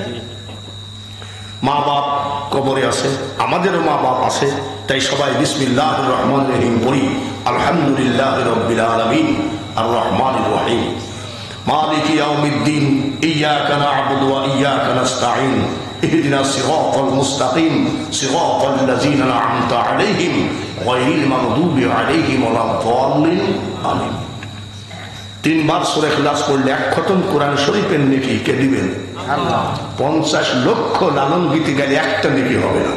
মা বাপ কবরে আছে, আমাদেরও মা বাপ আছে, তাই সবাই বিসমিল্লাহির রহমানির রহিম পড়ি। আলহামদুলিল্লাহি রাব্বিল আলামিন আর রহমানির রহিম মালিকি ইয়াউমিদ্দিন ইয়্যাকা না'বুদু ওয়া ইয়্যাকা নাস্তাঈন ইহদিনাস সিরাতাল মুস্তাকিম সিরাতাল লাযীনা আন'আমতা আলাইহিম গায়রিল মাগদুবি আলাইহিম ওয়ালাদ-দাল্লিন। আমিন। 3 বার সূরা ইখলাস পড়লে 1 খতম কোরআন শরীফের নেকি কে দিবেন? আল্লাহ। 50 লক্ষ লালন গীতি গাইলে একটা নেকি হবে না।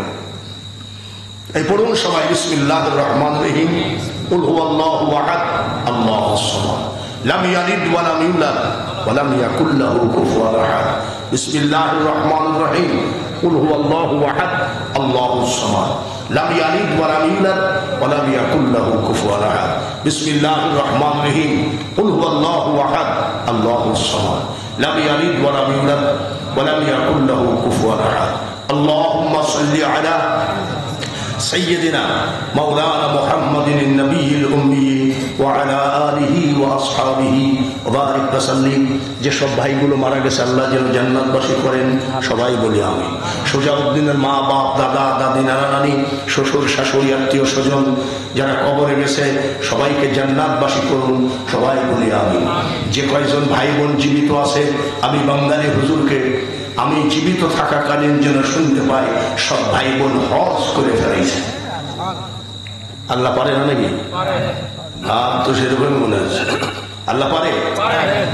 এই পড়ুন সবাই বিসমিল্লাহির রহমানির রহিম। কুল হুয়াল্লাহু আহাদ আল্লাহুস সামাদ লাম ইয়ালিদ ওয়া লাম ইউলাদ ওয়া লাম ইয়াকুল লাহু কুফুওয়ান আহাদ। বিসমিল্লাহির রহমানির রহিম। কুল হুয়াল্লাহু আহাদ আল্লাহুস সামাদ লাম ইয়ালিদ ওয়া লাম ইউলাদ ওয়া লাম ইয়াকুল লাহু কুফুওয়ান আহাদ। বিসমিল্লাহির রহমানির রহিম। কুল হুয়াল্লাহু আহাদ আল্লাহুস সামাদ লাম ইয়ালিদ ওয়া লাম ইউলাদ ওয়া লাম ইয়াকুল লাহু কুফুওয়ান আহাদ। আল্লাহুম্মা সাল্লি আলা سيدنا مولانا محمد النبي الأمي وعلى آله وأصحابه وبارك وسلم। যে সব ভাইগুলো মারা গেছে আল্লাহ যেন জান্নাতবাসী করেন, সবাই বলি আমি। সুজাউদ্দিনের মা বাপ, দাদা দাদি, নানা নানি, শ্বশুর শাশুড়ি, আত্মীয় স্বজন যারা কবরে গেছে সবাইকে জান্নাতবাসী করুন, সবাই বলি আমি। যে কয়জন ভাই বোন জীবিত আছে, আমি বাঙালি হুজুরকে আমি জীবিত থাকাকালীন যেন শুনতে পাই সব ভাই বোন হজ করে ফেলেছে। আল্লাহ পারে না নাকি? তো সেরকম মনে হচ্ছে আল্লাহ পারে।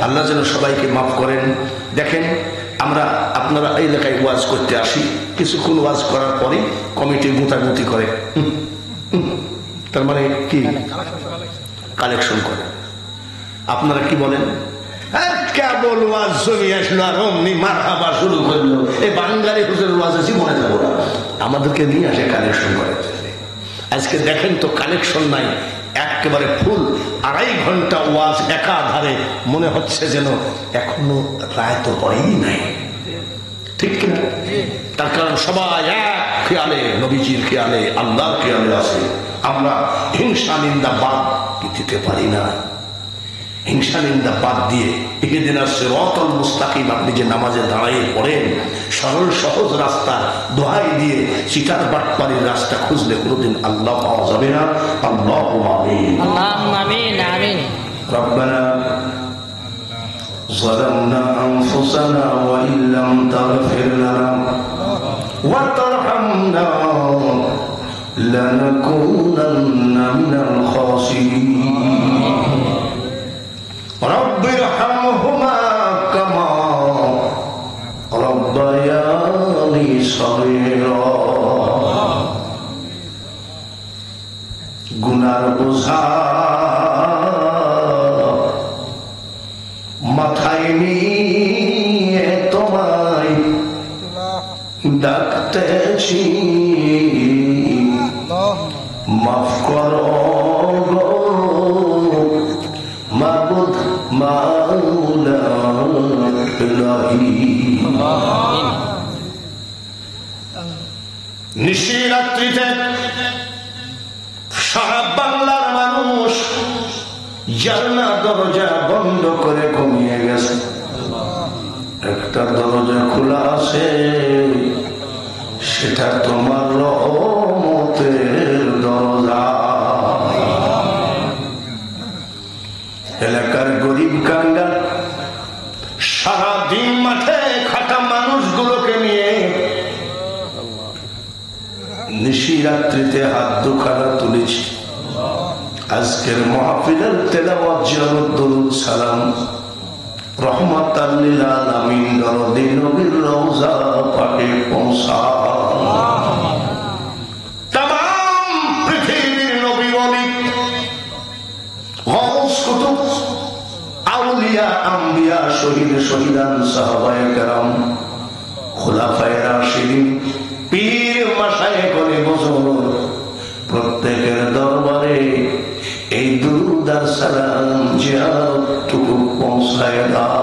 আল্লাহ যেন সবাইকে মাফ করেন। দেখেন আমরা আপনারা এই এলাকায় ওয়াজ করতে আসি, কিছুক্ষণ ওয়াজ করার পরে কমিটি গুতাগুতি করে, তার মানে কি কালেকশন করে। আপনারা কি বলেন? কেবল ওয়াজ জমি আসলো আর অমনি মারহাবা শুরু করলো। এই বাঙালি হুজুরের ওয়াজ আছে মনে যাবো না, আমাদেরকে নিয়ে আসে কালেকশন করে। আজকে দেখেন তো কালেকশন নাই, একেবারে ফুল 2.5 ঘন্টা ওয়াজ একাধারে, মনে হচ্ছে যেন এখনো রায় তো পড়েই নাই, ঠিক কিনা? তার কারণ সবাই এক খেয়ালে, নবীজির খেয়ালে, আল্লাহর খেয়ালে আছে। আমরা হিংসা নিন্দা বাদ দিতে পারি না। হিংসা নিন্দা বাদ দিয়ে ইহদিনাস সিরাতাল মুস্তাকিম আপনি যে নামাজে দাঁড়িয়ে পড়েন, সরল সহজ রাস্তা দোহাই দিয়ে চিটার বাটপাড়ির রাস্তা খুঁজলে কোনোদিন আল্লাহ পাওয়া যাবে না। আল্লাহুম্মা আমিন। আল্লাহুম্মা আমিন। আমিন। রব্বানা যালামনা আনফুসানা ওয়া ইল্লাম তাগফির লানা ওয়া তারহামনা লানাকুনান্না মিনাল খাসিরিন। রব্বির হামহুমা কামা রব্বায়ানি সগীরা। গুনার বোঝা মাথায় নিয়ে তোমায় ডাকতেছি, মাফ করো গো মাবুদ মাওলা ইলাহি। নিশিরাত্রিতে সারা বাংলার মানুষ জান্নাত দরজা বন্ধ করে ঘুমিয়ে গেছে, একটা দরজা খোলা আছে, সেটা তোমার রহমতের দরজা। এলাকার গরিব কাঙ্গাল সারাদিন মাঠে খাটা মানুষ রাত্রিতে হাত দুখানা তুলেছি। আজকের মাহফিলের তেলাওয়াত জিয়ারত দরুদ সালাম রহমাতাল লিল আলামিন দরদে নবীর রওজা পাকে পৌঁছা। तमाम পৃথিবীর নবী ওলি গাউস কুতুব আউলিয়া আম্বিয়া শহীদ শহীদান সাহাবায়ে কেরাম খুলাফায়ে রাশিদিন পীর মাশায়েখ ওলি বুজুর্গ প্রত্যেকের দরবারে এই দুরূদ আর সালাম জিয়ারতটুকু পৌঁছায় দাও।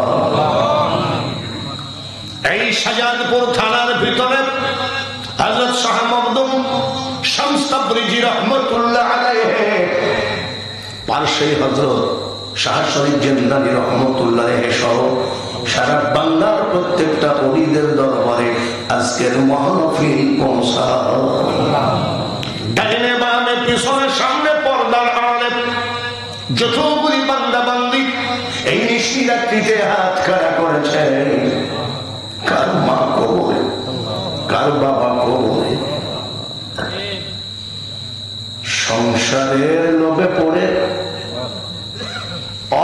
এই শাহজাহানপুর থানার ভিতরে হযরত শাহ মখদুম শামস তাবরিজি রহমাতুল্লাহ আলাইহি পার্শ্বে হযরত শাহ শরীফ জিন্দানি রহমাতুল্লাহ আলাইহি সহ সারা বাংলার প্রত্যেকটা ওলিদের দরবারে আজকের মাহফিল পৌঁছা। ডাইনে বামে পিছনে সামনে পর্দার আড়ালে যতগুলি বান্দা বান্দি এই নিশিরাত্রিতে হাত খাড়া করেছে, কার মা কবরে, কার বাবা কবরে, সংসারের লোভে পড়ে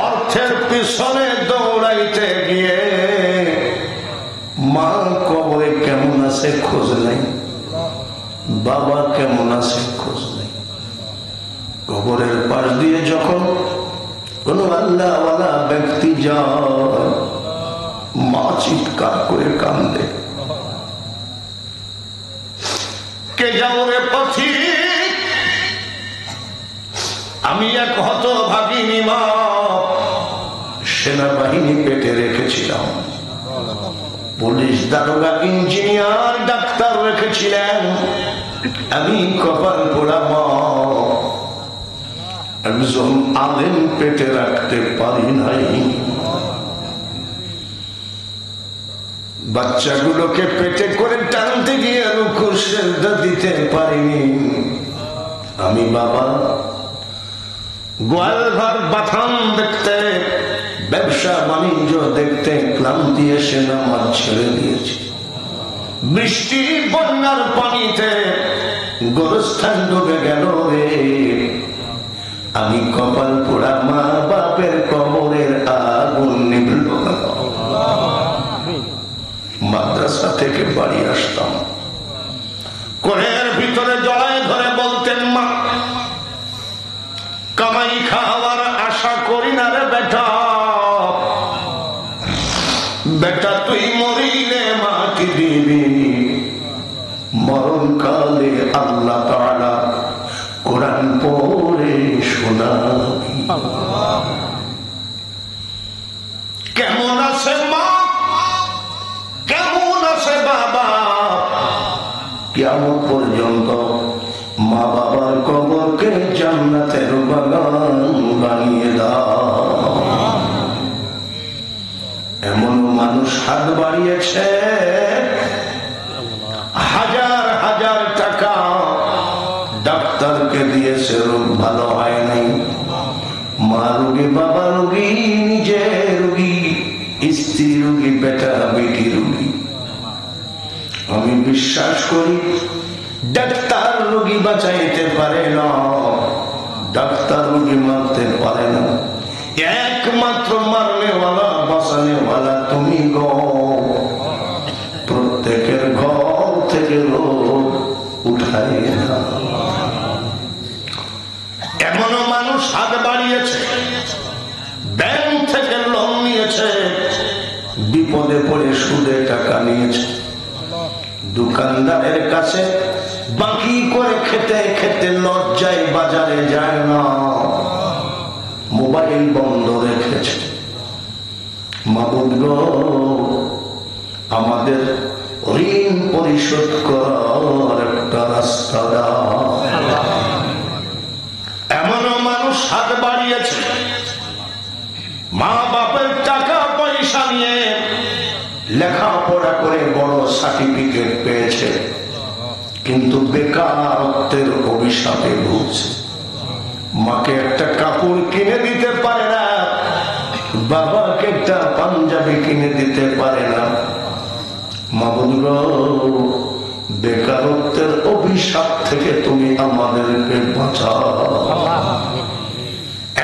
অর্থের পিছনে দৌড়াইতে গিয়ে মা কবরে কেমন আছে খোঁজ নাই, বাবা কেমন আছে খোঁজ নেই। কবরের পাশ দিয়ে যখন কোন আল্লাহওয়ালা ব্যক্তি যায়, মা চিৎকার করে কান্দে, কে যাও রে পথিক, আমি এক হতভাগিনী মা, সেনাবাহিনী পেটে রেখেছিলাম, পুলিশ দারোগা ইঞ্জিনিয়ার ডাক্তার রেখেছিলেন, আমি কপাল পোড়া মা, একজন আলেম পেটে রাখতে পারি নাই, বাচ্চাগুলোকে পেটে করে টানতে গিয়ে রুকুর সেজদা দিতে পারিনি, আমি বাবা গোয়াল ঘর বাথান দেখতে, ব্যবসা বাণিজ্য দেখতে ক্লান্তি এসে নামাজ ছেড়ে দিয়েছি, বৃষ্টি বন্যার পানিতে গোরস্থান ডুবে গেল রে, আমি কপাল পোড়া মা বাপের কবরের আগুন নিভল। মাদ্রাসা থেকে বাড়ি আসতাম, কোণের ভিতরে জড়ায় ধরে বলতেন, মা কামাই খাওয়ার আশা করি না রে বেটা, বেটা তুই মরিলে মা কি দিবি, মরণকালে আল্লাহ তাআলা কোরআন পড়ে শোনাবি। কেমন আছে মা, কেমন আছে বাবা, কিয়ামত পর্যন্ত মা বাবার কবরকে জান্নাতের বাগান বানিয়ে দাও। এমন মানুষ হাত বাড়িয়েছে, হাজার হাজার টাকা ডাক্তারকে দিয়েছে, রোগ ভালো হয় নাই, মা রোগী, বাবা রোগী, নিজে রোগী, স্ত্রী রোগী, বেটা বেটি রোগী। আমি বিশ্বাস করি ডাক্তার রোগী বাঁচাইতে পারে না, ডাক্তার রোগী মারতে পারে না, একমাত্র মারনেওয়ালা বাঁচানেওয়ালা তুমি গো। প্রত্যেকের ঘর থেকে রোগ উঠাই না। এমনও মানুষ হাত বাড়িয়েছে, ব্যাংক থেকে লোন নিয়েছে, বিপদে পড়ে সুদে টাকা নিয়েছে, দোকানদারের কাছে বাকি করে খেতে খেতে লজ্জায় বাজারে যায় না, মোবাইল বন্ধ রেখেছে। মাবুদ গো, আমাদের ঋণ পরিশোধ করার একটা রাস্তা দাও। এমনও মানুষ হাত বাড়িয়েছে, মা বাপের টাকা পয়সা নিয়ে লেখাপড়া করে বড় সার্টিফিকেট পেয়েছে, কিন্তু বেকারত্বের অভিশাপে ভুগছে। মাকে একটা কাপড় কিনে দিতে পারে না, বাবাকে একটা পাঞ্জাবি কিনে দিতে পারে না। মাবুদ গো, বেকারত্বের অভিশাপ থেকে তুমি আমাদেরকে বাঁচাও।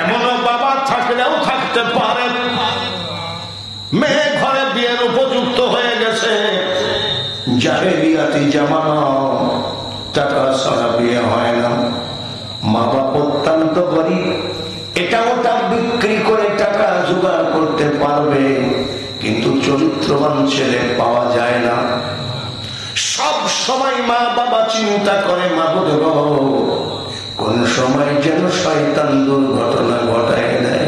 এমন বাবা থাকলেও থাকতে পারে মেয়ে ঘরে বিয়ের উপযুক্ত হয়ে গেছে, জাহেলিয়াতি জামানা, টাকা ছাড়া বিয়ে হয় না, মা বাপ অত্যন্ত গরিব, এটা ওটা বিক্রি করে টাকা জোগাড় করতে পারবে, কিন্তু চরিত্রবান ছেলে পাওয়া যায় না। সব সময় মা বাবা চিন্তা করে মাবুদ গো, কোন সময় যেন শয়তান দুর্ঘটনা ঘটায় দেয়।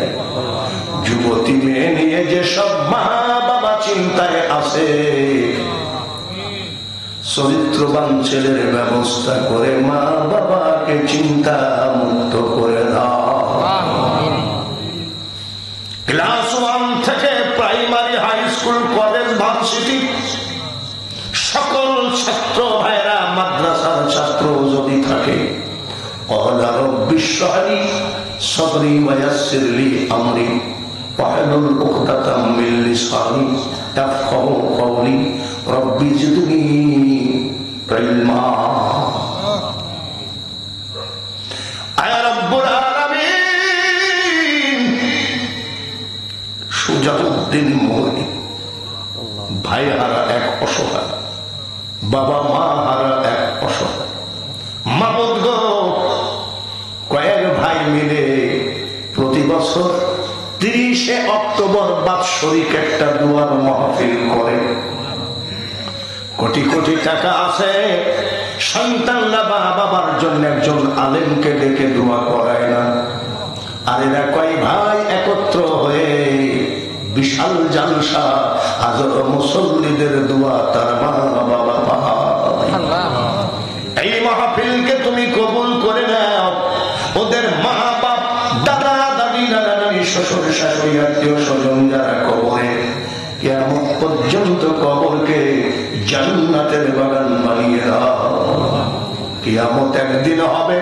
যুবতী মেয়ে নিয়ে যে সব মা বাবা চিন্তায় আছে, চরিত্রবান ছেলের ব্যবস্থা করে মা বাবাকে চিন্তা মুক্ত করে দাও। ক্লাস 1 থেকে primary, high school, college, varsity সকল ছাত্র ভাইরা, মাদ্রাসার ছাত্র যদি থাকে, ক্বালা রাব্বি ইশরাহ লি সাদরি ওয়া ইয়াসসির লি আমরি ওয়াহলুল উকদাতাম মিন লিসানি ইয়াফকাহু কওলি রাব্বি জিদনি ইলমা। আয়া রাব্বুল আলামিন, সুজাউদ্দিন মোহনী ভাই হারা এক অসহায়, বাবা মা হারা এক অসহায়, মাবুদ গো, কয়েক ভাই মিলে প্রতি বছর 30শে অক্টোবর বাৎসরিক একটা দুয়ার মাহফিল করে। কোটি কোটি টাকা আছে, সন্তানরা মা বাবার জন্য একজন আলেমকে ডেকে দোয়া করায় না। আর এরা কয় ভাই একত্র হয়ে বিশাল জালসা, হাজার মুসল্লিদের দোয়া তার মা বাবা পায়। এই মাহফিলকে তুমি কবুল করে নাও। ওদের মা বাপ, দাদা দাদি, নানা নানি, শ্বশুর শাশুড়ি, আত্মীয় স্বজন যারা কবরে, কিয়ামত পর্যন্ত কবরকে জান্নাতের বাগান বানিয়ে দাও। কিয়ামত একদিন হবে,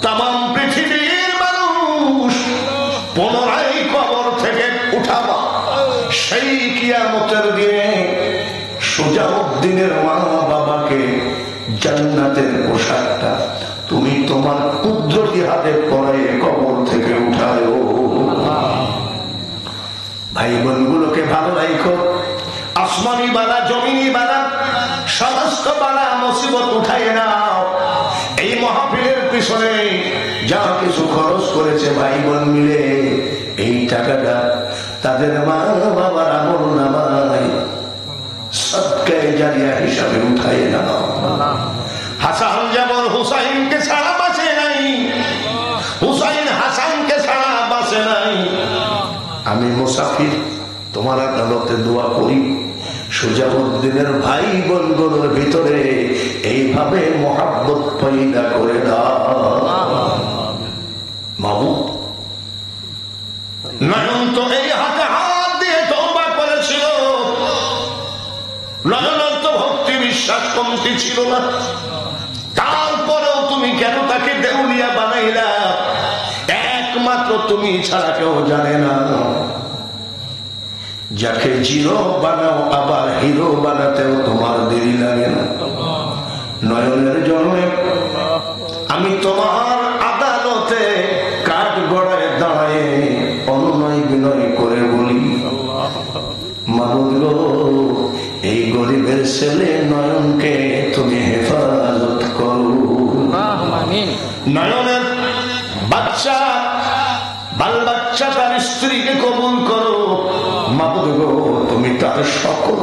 তামাম পৃথিবীর মানুষ পুনরায় কবর থেকে উঠাবা। সেই কিয়ামতের দিনে সুজাউদ্দিনের মা বাবাকে জান্নাতের পোশাকটা তুমি তোমার কুদরতি হাতে পরে কবর থেকে উঠায়ো। ভাই বোনগুলোকে ভালো রাখো। আসমানি বালা, জমিনি বালা, সমস্ত বালা মুসিবত উঠায় নাও। এই মাহফিলের পিছনে যা কিছু খরচ করেছে ভাই বোন মিলে, এই টাকাটা তাদের মা বাবার আমলনামায় সদকায়ে জারিয়া হিসাবে উঠায় নাও। হাসান যেমন হুসাইনকে ছাড়া বাঁচে নাই, হুসাইন হাসানকে ছাড়া বাঁচে নাই। আমি মুসাফির, তোমার আদালতে দোয়া করি, সুজাউদ্দিনের ভাই বোনগুলোর ভিতরে এইভাবে মহাব্বত পয়দা করে দাও মাবুদ। নয়ন তো এই হাতে হাত দিয়ে তওবা করেছিল, নয়নের তো ভক্তি বিশ্বাস কমতি ছিল না, তারপরেও তুমি কেন তাকে দেউলিয়া বানাইলা? একমাত্র তুমি ছাড়া কেউ জানে না। যাকে জিরো বানাও আবার হিরো বানাতেও তোমার দেরি লাগে না। নয়নের জন্যে আমি তোমার আদালতে কাঠ গড়ায় দাঁড়ায় অনুনয় বিনয় করে বলি, মাবুদ গো, এই গরিবের ছেলে নয়নকে তুমি হেফাজত করো। নয়নের বাচ্চা, বাল বাচ্চা, তার স্ত্রীকে কবুল করো। মাবুদ গো, তুমি তার সকল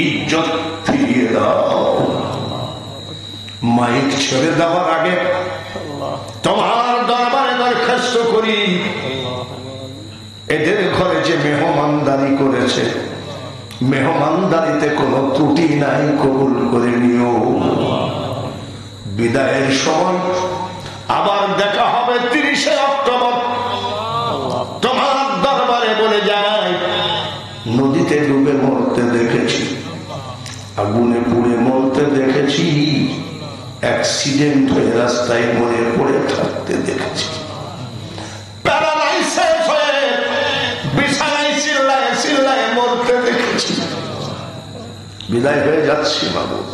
ইজ্জত ফিরিয়ে দাও। মাইক ছেড়ে দেওয়ার আগে তোমার দরবারে দরখাস্ত করি, এদের ঘরে যে মেহমানদারি করেছে, মেহমানদারিতে কোনো ত্রুটি নাই, কবুল করে নিও। বিদায়ের সময় আবার দেখা হবে 30শে অক্টোবর। তোমার দরবারে বলে যায়, নদীতে ডুবে মরতে দেখেছি, আগুনে পুড়ে মরতে দেখেছি, অ্যাক্সিডেন্ট হয়ে রাস্তায় মরে পড়ে থাকতে দেখেছি, প্যারালাইসিস হয়ে বিছানায় চিল্লায় চিল্লায় মরতে দেখেছি। বিদায় হয়ে যাচ্ছি মাবুদ।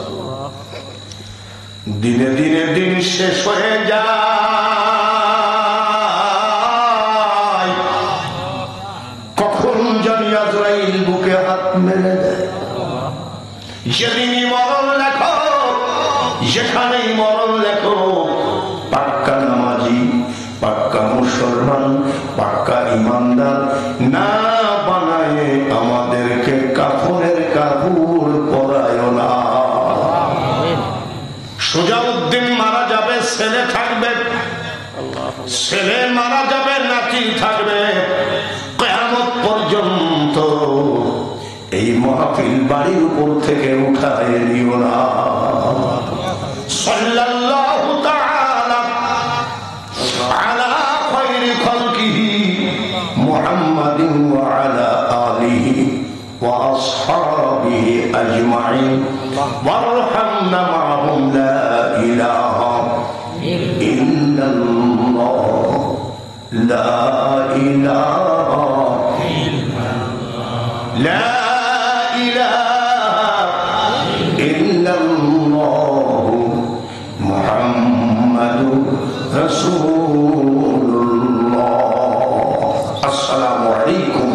দিনে দিনে দিন শেষ হয়ে যায়, কখন জানি আজরাইল বুকে হাত মেলে দেয়। যেদিনই মরণ লেখো, যেখানেই মরণ লেখো, পাক্কা নামাজি, পাক্কা মুসলমান, পাক্কা ইমানদার না বানায় আমাদেরকে কাফনের কাপড় পরায় না। সুজাউদ্দিন মারা যাবে, ছেলে থাকবে, ছেলে মারা যাবে, নাতি থাকবে, কিয়ামত পর্যন্ত এই মাহফিল বাড়ির উপর থেকে উঠায় নিও না। সাল্লাল্লাহু তাআলা আলা খায়রি খালকিহি মুহাম্মাদিন ওয়া আলা আলিহি ওয়া আসহাবিহি আজমাইন ওয়ারহামনা মা'হুম লা ইলাহা ইল্লাল্লাহ লা ইলাহা ইল্লাল্লাহ লা রাসূলুল্লাহ। আসসালামু আলাইকুম।